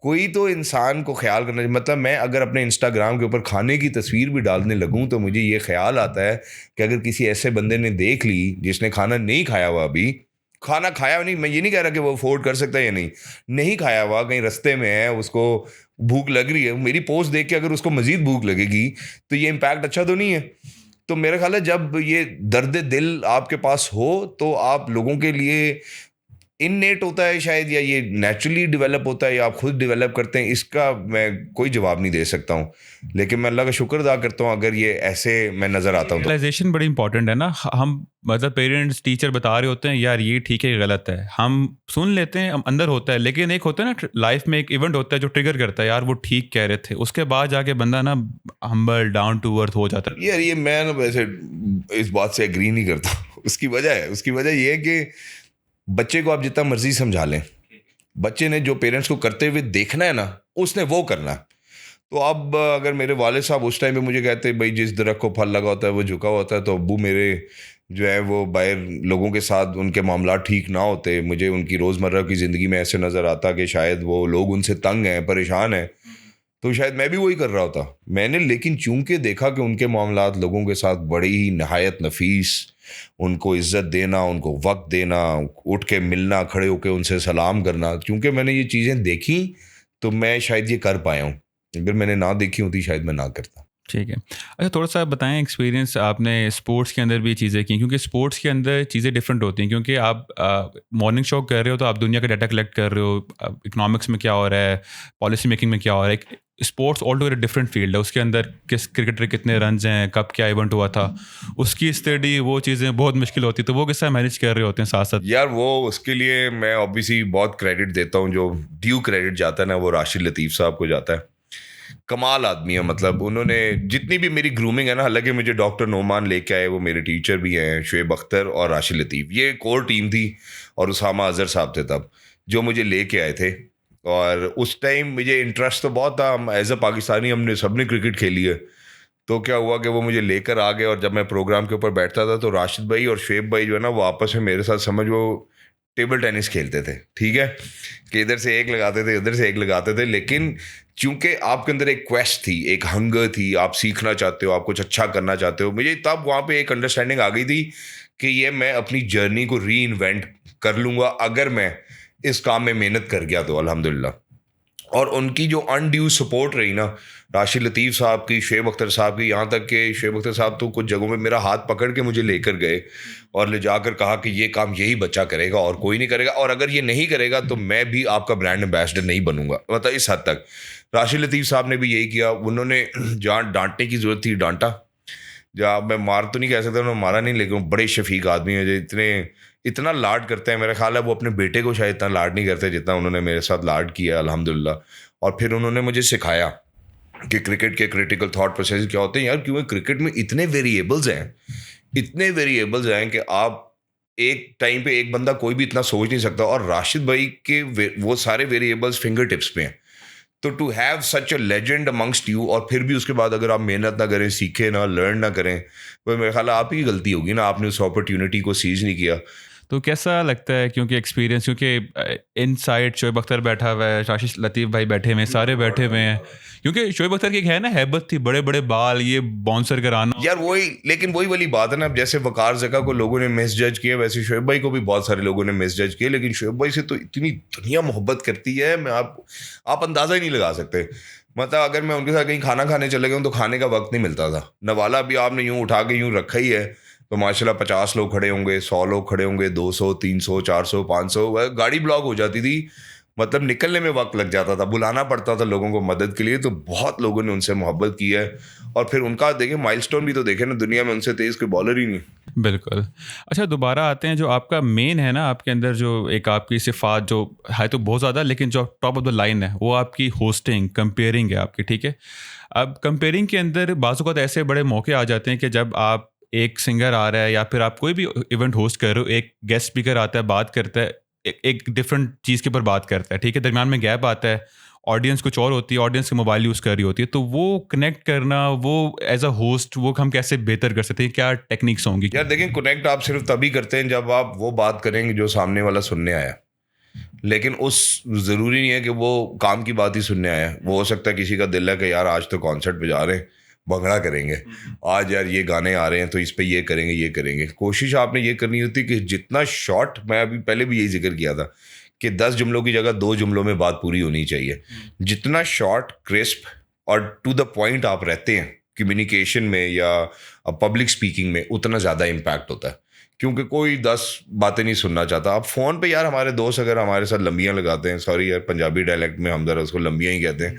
A: कोई तो इंसान को ख्याल करना चाहिए। मतलब मैं अगर अपने इंस्टाग्राम के ऊपर खाने की तस्वीर भी डालने लगूं तो मुझे ये ख्याल आता है कि अगर किसी ऐसे बंदे ने देख ली जिसने खाना नहीं खाया हुआ, अभी खाना खाया नहीं, मैं ये नहीं कह रहा कि वो अफोर्ड कर सकता है या नहीं खाया हुआ, कहीं रास्ते में है, उसको भूख लग रही है, मेरी पोस्ट देख के अगर उसको मजीद भूख लगेगी तो ये इम्पैक्ट अच्छा तो नहीं है। तो मेरा ख्याल है जब ये दर्द दिल आपके पास हो तो आप लोगों के लिए इननेट होता है शायद, या ये नेचुरली डेवलप होता है, या आप खुद डेवलप करते हैं, इसका मैं कोई जवाब नहीं दे सकता हूँ। लेकिन मैं अल्लाह का शुक्र अदा करता हूँ अगर ये ऐसे मैं नज़र आता हूँ तो।
B: रियलाइजेशन बड़ी इंपॉर्टेंट है ना, हम मतलब पेरेंट्स टीचर बता रहे होते हैं यार ये ठीक है ये गलत है, हम सुन लेते हैं, हम अंदर होता है, लेकिन एक होता है ना लाइफ में एक इवेंट होता है जो ट्रिगर करता है, यार वो ठीक कह रहे थे, उसके बाद जाके बंदा ना हम्बल डाउन टू अर्थ हो जाता है।
A: यार ये मैं ना वैसे इस बात से एग्री नहीं करता उसकी वजह ये है कि बच्चे को आप जितना मर्जी समझा लें, बच्चे ने जो पेरेंट्स को करते हुए देखना है ना उसने वो करना है। तो अब अगर मेरे वाले साहब उस टाइम पे मुझे कहते भाई जिस दरख्त को फल लगा होता है वो झुका होता है, तो अब्बू मेरे जो है वो बाहर लोगों के साथ उनके मामला ठीक ना होते, मुझे उनकी रोज़मर्रा की ज़िंदगी में ऐसे नज़र आता कि शायद वो लोग उनसे तंग हैं, परेशान हैं, तो शायद मैं भी वही कर रहा होता मैंने। लेकिन चूंकि देखा कि उनके मामलात लोगों के साथ बड़ी ही नहायत नफीस, उनको इज्जत देना, उनको वक्त देना, उठ के मिलना, खड़े होकर उनसे सलाम करना, क्योंकि मैंने ये चीज़ें देखी तो मैं शायद ये कर पाया हूँ। अगर मैंने ना देखी होती शायद मैं ना करता।
B: ठीक है। अच्छा थोड़ा सा बताएं एक्सपीरियंस, आपने स्पोर्ट्स के अंदर भी चीज़ें की, क्योंकि स्पोर्ट्स के अंदर चीज़ें डिफरेंट होती हैं, क्योंकि आप मॉर्निंग शो कर रहे हो तो आप दुनिया का डाटा कलेक्ट कर रहे हो, इकोनॉमिक्स में क्या हो रहा है, पॉलिसी मेकिंग में क्या हो रहा है। Sports all together different field है, उसके अंदर किस क्रिकेटर कितने रन हैं, कब क्या इवेंट हुआ था, उसकी स्टडी, वो चीज़ें बहुत मुश्किल होती है। तो वो किस तरह मैनेज कर रहे होते हैं साथ साथ?
A: यार वो उसके लिए मैं ऑब्वियसली बहुत क्रेडिट देता हूँ, जो ड्यू क्रेडिट जाता है ना वो राशिद लतीफ़ साहब को जाता है। कमाल आदमी है, मतलब उन्होंने जितनी भी मेरी ग्रूमिंग है ना, हालांकि मुझे डॉक्टर नोमान लेके आए, वो मेरे टीचर भी हैं, शुएब अख्तर और राशिद लतीफ़, ये कोर टीम थी, और उसामा अजहर साहब थे तब जो मुझे लेके आए थे। और उस टाइम मुझे इंटरेस्ट तो बहुत था, हम एज अ पाकिस्तानी हमने सबने क्रिकेट खेली है। तो क्या हुआ कि वो मुझे लेकर आ गए, और जब मैं प्रोग्राम के ऊपर बैठता था तो राशिद भाई और शुएब भाई जो है ना वो आपस में मेरे साथ समझ वो टेबल टेनिस खेलते थे, ठीक है, कि इधर से एक लगाते थे इधर से एक लगाते थे। लेकिन चूंकि आपके अंदर एक क्वेस्ट थी, एक हंगर थी, आप सीखना चाहते हो, आप कुछ अच्छा करना चाहते हो, मुझे तब वहाँ पे एक अंडरस्टैंडिंग आ गई थी कि ये मैं अपनी जर्नी को री इन्वेंट कर लूँगा अगर मैं इस काम में मेहनत कर गया तो, अल्हम्दुलिल्लाह। और उनकी जो अनड्यू सपोर्ट रही ना, राशिद लतीफ़ साहब की, शुएब अख्तर साहब की, यहाँ तक कि शुएब अख्तर साहब तो कुछ जगहों में मेरा हाथ पकड़ के मुझे लेकर गए और ले जाकर कहा कि ये काम यही बच्चा करेगा और कोई नहीं करेगा, और अगर ये नहीं करेगा तो मैं भी आपका ब्रांड एम्बेसडर नहीं बनूंगा। मतलब इस हद तक राशिद लतीफ़ साहब ने भी यही किया। उन्होंने जहाँ डांटने की ज़रूरत थी डांटा, जहाँ मैं मार तो नहीं कह सकता, उन्होंने मारा नहीं, लेकिन बड़े शफीक आदमी हैं जो इतना लाड करते हैं। मेरा ख्याल है वो अपने बेटे को शायद इतना लाड नहीं करते जितना उन्होंने मेरे साथ लाड किया, अल्हम्दुलिल्लाह। और फिर उन्होंने मुझे सिखाया कि क्रिकेट के क्रिटिकल थॉट प्रोसेस क्या होते हैं यार, क्योंकि क्रिकेट में इतने वेरिएबल्स हैं कि आप एक टाइम पे एक बंदा कोई भी इतना सोच नहीं सकता, और राशिद भाई के वो सारे वेरिएबल्स फिंगर टिप्स पे हैं। तो to have such a legend amongst you, और फिर भी उसके बाद अगर आप मेहनत ना करें, सीखें ना, लर्न ना करें, तो मेरे ख्याल आप ही गलती होगी ना, आपने उस अपॉर्चुनिटी को सीज नहीं किया।
B: तो कैसा लगता है, क्योंकि एक्सपीरियंस, क्योंकि इनसाइड शोएब अख्तर बैठा हुआ है, राशिद लतीफ़ भाई बैठे हुए हैं, सारे बैठे हुए हैं, क्योंकि शोएब अख्तर की एक है ना हैबत थी, बड़े बड़े बाल, ये बाउंसर कराना
A: यार वही, लेकिन वही वाली बात है ना, जैसे वकार ज़का को लोगों ने मिस जज किया, वैसे शोएब भाई को भी बहुत सारे लोगों ने मिस जज किया। लेकिन शोएब भाई से तो इतनी दुनिया मोहब्बत करती है, मैं आप अंदाज़ा ही नहीं लगा सकते। मतलब अगर मैं उनके साथ कहीं खाना खाने चले गया हूँ तो खाने का वक्त नहीं मिलता था। नवाला भी आपने यूँ उठा के यूँ रखा ही है तो माशाल्लाह 50 लोग खड़े होंगे, 100 लोग खड़े होंगे, 200, 300, 400, 500, गाड़ी ब्लॉक हो जाती थी। मतलब निकलने में वक्त लग जाता था, बुलाना पड़ता था लोगों को मदद के लिए। तो बहुत लोगों ने उनसे मोहब्बत की है, और फिर उनका देखें माइलस्टोन भी तो देखें ना, दुनिया में उनसे तेज़ कोई बॉलर ही नहीं।
B: बिल्कुल। अच्छा, दोबारा आते हैं जो आपका मेन है ना, आपके अंदर जो एक आपकी सिफ़ात जो है तो बहुत ज़्यादा, लेकिन जो टॉप ऑफ द लाइन है वो आपकी होस्टिंग, कंपेयरिंग है आपकी, ठीक है। अब कंपेयरिंग के अंदर बाज़ औक़ात ऐसे बड़े मौके आ जाते हैं कि जब आप, एक सिंगर आ रहा है या फिर आप कोई भी इवेंट होस्ट कर रहे हो, एक गेस्ट स्पीकर आता है, बात करता है, एक डिफरेंट चीज़ के ऊपर बात करता है, ठीक है, दरमियान में गैप आता है, ऑडियंस कुछ और होती है, ऑडियंस के मोबाइल यूज़ कर रही होती है, तो वो कनेक्ट करना, वो एज अ होस्ट वो हम कैसे बेहतर कर सकते हैं, क्या टेक्निक्स होंगी?
A: यार देखें, कनेक्ट आप सिर्फ तभी करते हैं जब आप वो बात करेंगे जो सामने वाला सुनने आया। लेकिन उस ज़रूरी नहीं है कि वो काम की बात ही सुनने आया है। वो हो सकता है किसी का दिल है कि यार आज तो कॉन्सर्ट पे जा रहे हैं, भंगड़ा करेंगे, आज यार ये गाने आ रहे हैं तो इस पे ये करेंगे। कोशिश आपने ये करनी होती कि जितना शॉर्ट, मैं अभी पहले भी यही जिक्र किया था कि 10 जुमलों की जगह 2 जुमलों में बात पूरी होनी चाहिए। जितना शॉर्ट, क्रिस्प और टू द पॉइंट आप रहते हैं कम्युनिकेशन में या पब्लिक स्पीकिंग में, उतना ज़्यादा इम्पैक्ट होता है। क्योंकि कोई 10 बातें नहीं सुनना चाहता। आप फ़ोन पे यार, हमारे दोस्त अगर हमारे साथ लंबियाँ लगाते हैं, सॉरी यार पंजाबी डायलेक्ट में हम ज़रा उसको लंबियाँ ही कहते हैं,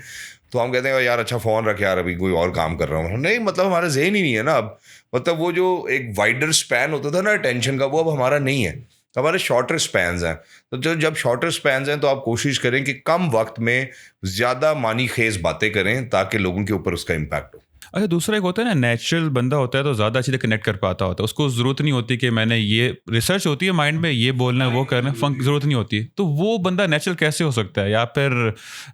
A: तो हम कहते हैं यार अच्छा फ़ोन रख यार, अभी कोई और काम कर रहा हूँ। नहीं, मतलब हमारा ज़हन ही नहीं है ना अब। मतलब वो जो एक वाइडर स्पैन होता था ना अटेंशन का, वो अब हमारा नहीं है, हमारे शॉर्टर स्पैन्स हैं। तो जब शॉर्टर स्पैन्स हैं तो आप कोशिश करें कि कम वक्त में ज़्यादा मानी खेज बातें करें ताकि लोगों के ऊपर उसका इम्पैक्ट हो।
B: अच्छा, दूसरा एक होता है ना, नेचुरल बंदा होता है तो ज़्यादा अच्छी तरह कनेक्ट कर पाता होता है, उसको ज़रूरत नहीं होती कि मैंने ये रिसर्च होती है माइंड में, ये बोलना है, वो करना है, फंक ज़रूरत नहीं होती। तो वो बंदा नेचुरल कैसे हो सकता है, या फिर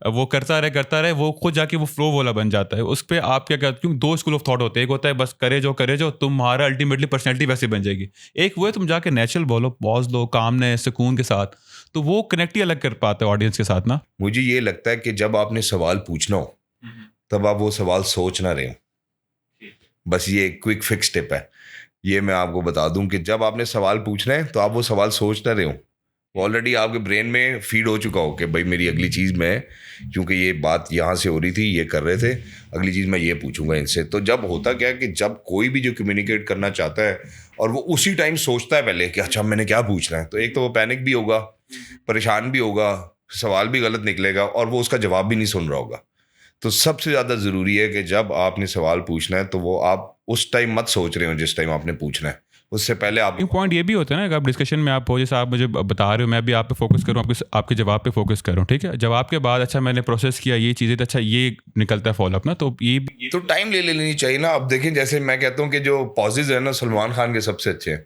B: वो करता रहे वो खुद जाके वो फ्लो वाला बन जाता है? उस पर आप क्या कहते? क्योंकि 2 स्कूल ऑफ थॉट होते हैं, एक होता है बस करे जो तुम्हारा अल्टीमेटली पर्सनैलिटी वैसे बन जाएगी, एक वो है तुम जाके नेचुरल बोलो, पॉज लो, कामनेस, सुकून के साथ, तो वो कनेक्ट ही अलग कर पाते हैं ऑडियंस के साथ ना।
A: मुझे ये लगता है कि जब आपने सवाल पूछना हो तब आप वो सवाल सोच ना रहे हो। बस ये एक क्विक फिक्स टिप है, ये मैं आपको बता दूं कि जब आपने सवाल पूछना है तो आप वो सवाल सोच ना रहे हो, ऑलरेडी आपके ब्रेन में फीड हो चुका हो कि भाई मेरी अगली चीज़ में, क्योंकि ये बात यहाँ से हो रही थी, ये कर रहे थे, अगली चीज़ मैं ये पूछूंगा इनसे। तो जब होता क्या है कि जब कोई भी जो कम्युनिकेट करना चाहता है और वो उसी टाइम सोचता है पहले कि अच्छा मैंने क्या पूछना है, तो एक तो वो पैनिक भी होगा, परेशान भी होगा, सवाल भी गलत निकलेगा और वो उसका जवाब भी नहीं सुन रहा होगा। तो सबसे ज़्यादा ज़रूरी है कि जब आपने सवाल पूछना है तो वो आप उस टाइम मत सोच रहे हो जिस टाइम आपने पूछना है, उससे पहले आप।
B: पॉइंट ये भी होता है ना कि आप डिस्कशन में आप हो, जैसे आप मुझे बता रहे हो, मैं भी आप पे फोकस करूँ, आपके जवाब पे फोकस करूँ, ठीक है, जवाब के बाद अच्छा मैंने प्रोसेस किया ये चीज़ें, तो अच्छा ये निकलता है फॉलोअप ना, तो ये
A: तो टाइम ले लेनी चाहिए ना। अब देखें, जैसे मैं कहता हूँ कि जो पॉजेज है ना सलमान खान के सबसे अच्छे हैं।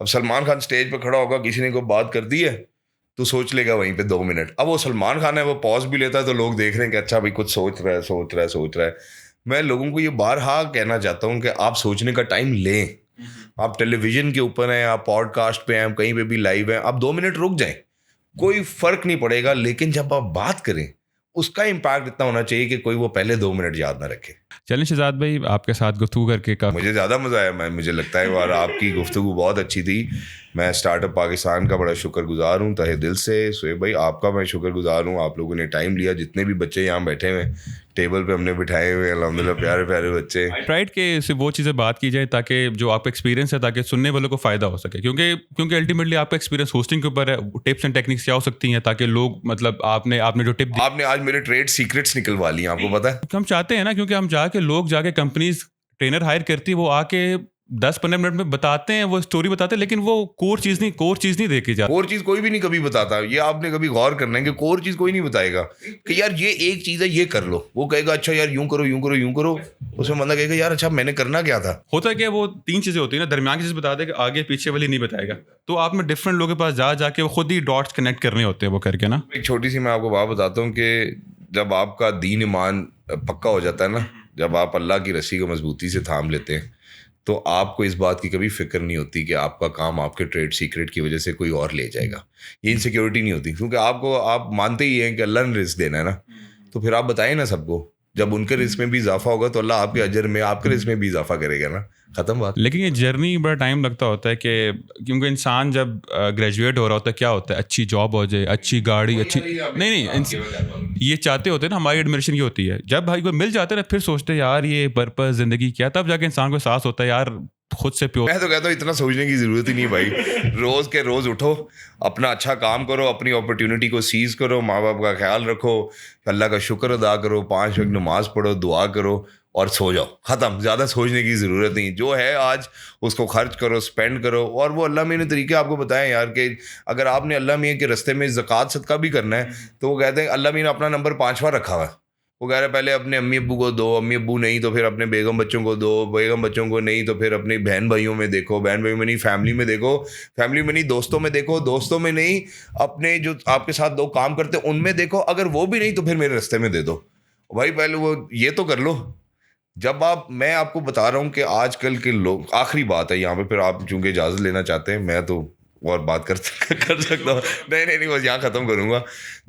A: अब सलमान खान स्टेज पर खड़ा होगा, किसी ने कोई बात कर दी है तो सोच लेगा वहीं पे 2 मिनट। अब वो सलमान खान है, वो पॉज भी लेता है तो लोग देख रहे हैं कि अच्छा भाई कुछ सोच रहा है। मैं लोगों को ये बारहा कहना चाहता हूँ कि आप सोचने का टाइम लें। आप टेलीविजन के ऊपर हैं, आप पॉडकास्ट पे हैं, कहीं पे भी लाइव हैं, आप 2 मिनट रुक जाएं, कोई फर्क नहीं पड़ेगा। लेकिन जब आप बात करें उसका इम्पैक्ट इतना होना चाहिए कि कोई वो पहले 2 मिनट याद ना रखे।
B: चलें शहजाद भाई, आपके साथ गुफ्तगू करके
A: मुझे ज़्यादा मज़ा आया। मुझे लगता है और आपकी गुफ्तगू बहुत अच्छी थी। मैं स्टार्टअप पाकिस्तान का बड़ा शुक्रगुजार हूँ तहे दिल से। शोएब भाई आपका मैं शुक्रगुजार हूँ, आप लोगों ने टाइम लिया, जितने भी बच्चे यहाँ बैठे हुए टेबल पे हमने बिठाए हुए अल्हम्दुलिल्लाह प्यारे प्यारे बच्चे।
B: राइट के सिर्फ वो चीज़ें बात की जाए ताकि जो आपका एक्सपीरियंस है ताकि सुनने वालों को फ़ायदा हो सके, क्योंकि अल्टीमेटली आपका एक्सपीरियंस होस्टिंग के ऊपर है। टिप्स एंड टेक्निक्स क्या हो सकती हैं ताकि लोग मतलब आपने जो टिप दी,
A: आपने आज मेरे ट्रेड सीक्रेट्स निकलवा लिए, आपको पता है।
B: हम चाहते हैं ना, क्योंकि हम लोग जाके कंपनीज ट्रेनर हायर करती है, वो आके 10-15 मिनट में बताते हैं, वो स्टोरी बताते हैं, लेकिन वो कोर चीज़ नहीं देखी जाती।
A: कोर चीज कोई भी नहीं कभी बताता, ये आपने कभी गौर करना है कि कोर चीज कोई नहीं बताएगा कि यार ये एक चीज है ये कर लो, वो कहेगा अच्छा यार यूं करो यूं करो यूं करो, उसमें बंदा कहेगा यार अच्छा मैंने करना क्या था।
B: होता है क्या, वो 3 चीज़ें होती है ना, दरमियान की चीज़ बता देगा, आगे पीछे वाली नहीं बताएगा, तो आप में डिफरेंट लोगों के पास जाके वो खुद ही डॉट्स कनेक्ट करने होते हैं वो करके ना।
A: एक छोटी सी मैं आपको बात बताता हूँ कि जब आपका दीन ईमान पक्का हो जाता है ना, जब आप अल्लाह की रस्सी को मजबूती से थाम लेते हैं, तो आपको इस बात की कभी फिक्र नहीं होती कि आपका काम आपके ट्रेड सीक्रेट की वजह से कोई और ले जाएगा। ये इनसिक्योरिटी नहीं होती, क्योंकि आप मानते ही हैं कि अल्लाह ने रिस्क देना है ना, तो फिर आप बताएं ना सबको। जब उनके रिस्क में भी इजाफा होगा तो अल्लाह आपके अजर में आपके रिस्क में भी इजाफा करेगा ना, खत्म बात।
B: लेकिन ये जर्नी बड़ा टाइम लगता होता है कि क्योंकि इंसान जब ग्रेजुएट हो रहा होता है, क्या होता है, अच्छी जॉब हो जाए, अच्छी गाड़ी, अच्छी नहीं ये चाहते होते हैं ना, हमारी एडमिशन ये होती है। जब भाई को मिल जाते हैं ना, फिर सोचते हैं यार ये पर्पस जिंदगी क्या, तब जाके इंसान को एहसास होता है यार खुद से प्योर।
A: मैं तो कहता हूँ इतना सोचने की जरूरत ही नहीं भाई, रोज के रोज उठो, अपना अच्छा काम करो, अपनी अपॉर्चुनिटी को सीज करो, माँ बाप का ख्याल रखो, अल्लाह का शुक्र अदा करो, 5 वक्त नमाज पढ़ो, दुआ करो और सो जाओ, खत्म। ज़्यादा सोचने की ज़रूरत नहीं, जो है आज उसको खर्च करो, स्पेंड करो। और वो अल्लाह मियाँ ने तरीके आपको बताएं यार कि अगर आपने अल्लाह मियाँ के रास्ते में ज़कात सदका भी करना है, तो वो कहते हैं अल्लाह मियाँ ने अपना नंबर 5वां रखा हुआ है। वो कह रहे पहले अपने अम्मी अब्बू को दो, अम्मी अब्बू नहीं तो फिर अपने बेगम बच्चों को दो, बेगम बच्चों को नहीं तो फिर अपनी बहन भाइयों में देखो, बहन भाइयों में नहीं फैमिली में देखो, फैमिली में नहीं दोस्तों में देखो, दोस्तों में नहीं अपने जो आपके साथ लोग काम करते हैं उनमें देखो, अगर वो भी नहीं तो फिर मेरे रास्ते में दे दो भाई। पहले वो ये तो कर लो। मैं आपको बता रहा हूँ कि आजकल के लोग, आखिरी बात है यहाँ पे, फिर आप चूंकि इजाज़त लेना चाहते हैं, मैं तो और बात कर सकता हूँ, नहीं बस यहाँ ख़त्म करूँगा।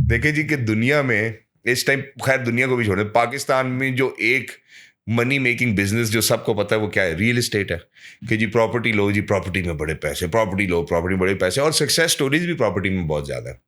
A: देखिए जी कि दुनिया में इस टाइम, खैर दुनिया को भी छोड़े, पाकिस्तान में जो एक मनी मेकिंग बिजनेस जो सबको पता है वो क्या है, रियल एस्टेट है। कि जी प्रॉपर्टी लो, जी प्रॉपर्टी में बड़े पैसे, प्रॉपर्टी लो, प्रॉपर्टी में बड़े पैसे, और सक्सेस स्टोरीज भी प्रॉपर्टी में बहुत ज़्यादा है।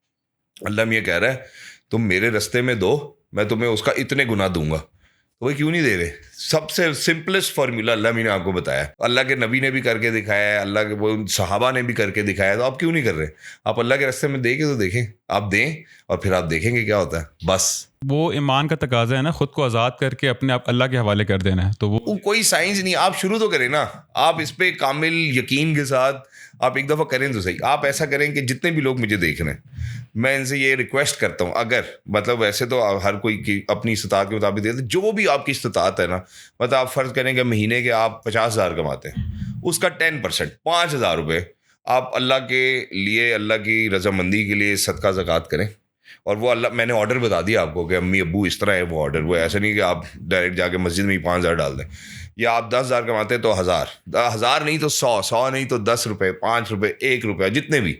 A: अल्लाह मियाँ कह रहा है तुम मेरे रास्ते में दो, मैं तुम्हें उसका इतने गुना दूंगा, तो वो क्यों नहीं दे रहे? सबसे सिंपलेस्ट फार्मूला अल्लाह ने आपको बताया, अल्लाह के नबी ने भी करके दिखाया है, अल्लाह के वो सहाबा ने भी करके दिखाया है, तो आप क्यों नहीं कर रहे? आप अल्लाह के रास्ते में देंगे तो देखें, आप दें और फिर आप देखेंगे क्या होता है। बस
B: वो ईमान का तकाजा है ना, खुद को आज़ाद करके अपने आप अल्लाह के हवाले कर देना है। तो वो
A: कोई साइंस नहीं, आप शुरू तो करें ना, आप इस पे कामिल यकीन के साथ आप एक दफ़ा करें तो सही। आप ऐसा करें कि जितने भी लोग मुझे देख रहे हैं, मैं इनसे ये रिक्वेस्ट करता हूँ, अगर मतलब वैसे तो हर कोई की अपनी इस्तात के मुताबिक देते, जो भी आपकी इस्तात है ना, मतलब आप फ़र्ज़ करें कि महीने के आप 50,000 कमाते हैं, उसका 10% 5,000 रुपये आप अल्लाह के लिए, अल्लाह की रजामंदी के लिए सदका ज़कात करें। और वो अल्लाह, मैंने ऑर्डर बता दिया आपको कि अम्मी अब्बू इस तरह है वो ऑर्डर, वो ऐसा नहीं कि आप डायरेक्ट जाके मस्जिद में ही 5,000 डाल दें, या आप 10,000 कमाते हैं तो 1,000 नहीं तो 100 नहीं तो 10 रुपये, 5 रुपये, 1 रुपया, जितने भी।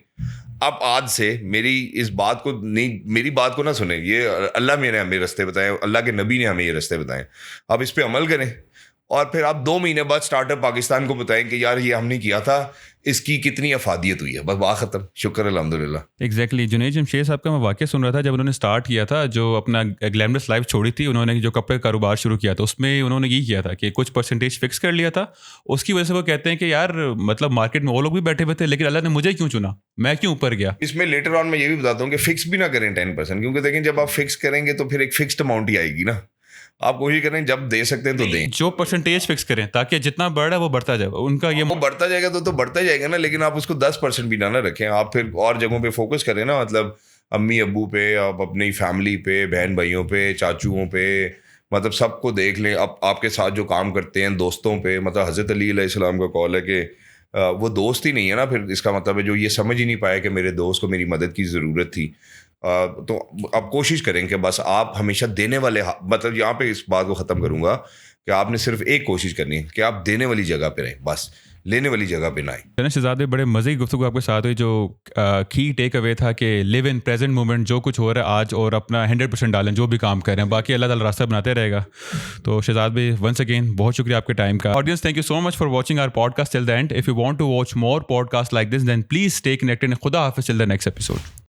A: अब आज से मेरी इस बात को नहीं, मेरी बात को ना सुने, ये अल्लाह ने हमें रास्ते बताए, अल्लाह के नबी ने हमें ये रास्ते बताए, आप इस पर अमल करें और फिर आप 2 महीने बाद स्टार्टअप पाकिस्तान को बताएं कि यार ये हमने किया था, इसकी कितनी अफादियत हुई है। बस बात खत्म, शुक्र अल्हम्दुलिल्लाह।
B: एग्जैक्टली जुनैद जमशेद साहब का मैं वाक़या सुन रहा था, जब उन्होंने स्टार्ट किया था, जो अपना ग्लैमरस लाइफ छोड़ी थी, उन्होंने जो कपड़े का कारोबार शुरू किया था, उसमें उन्होंने ये किया था कि कुछ परसेंटेज फिक्स कर लिया था। उसकी वजह से वो कहते हैं कि यार मतलब मार्केट में वो लोग भी बैठे हुए थे, लेकिन अल्लाह ने मुझे क्यों चुना, मैं क्यों ऊपर गया।
A: इसमें लेटर ऑन मैं ये भी बताता हूँ कि फिक्स भी ना करें 10%, क्योंकि देखें जब आप फिक्स करेंगे तो फिर एक फिक्स्ड अमाउंट ही आएगी ना। आप कोशिश करें जब दे सकते हैं तो दें,
B: जो परसेंटेज फिक्स करें ताकि जितना बढ़ रहा है वो बढ़ता जाए, उनका ये
A: वो बढ़ता जाएगा तो बढ़ता जाएगा ना, लेकिन आप उसको 10% भी ना रखें। आप फिर और जगहों पे फोकस करें ना, मतलब अम्मी अब्बू पे, आप अपनी फैमिली पे, बहन भाइयों पे, चाचुओं पे, मतलब सबको देख लें। अब आपके साथ जो काम करते हैं दोस्तों पे, मतलब हज़रत अली अलैहिस्सलाम का कौल है कि वो दोस्त ही नहीं है ना, फिर इसका मतलब है जो ये समझ ही नहीं पाया कि मेरे दोस्त को मेरी मदद की ज़रूरत थी। तो अब कोशिश करें कि बस आप हमेशा देने वाले, मतलब यहाँ पे इस बात को ख़त्म करूँगा कि आपने सिर्फ एक कोशिश करनी है कि आप देने वाली जगह पे रहें, बस लेने वाली जगह पे ना आए।
B: जनाब शहजाद, बड़े मज़े की गुफ्तगू आपके साथ हुई। जो की टेक अवे था कि लिव इन प्रेजेंट मोमेंट, जो कुछ हो रहा है आज, और अपना 100% डालें जो भी काम कर रहे हैं, बाकी अल्लाह ताला रास्ता बनाते रहेगा। तो शहजाद भाई, वंस अगेन बहुत शुक्रिया आपके टाइम का। Audience, thank you so much for watching our podcast till the end. If you want to watch more podcast like this, then please stay connected. खुदा हाफिज़ टिल द नेक्स्ट एपिसोड।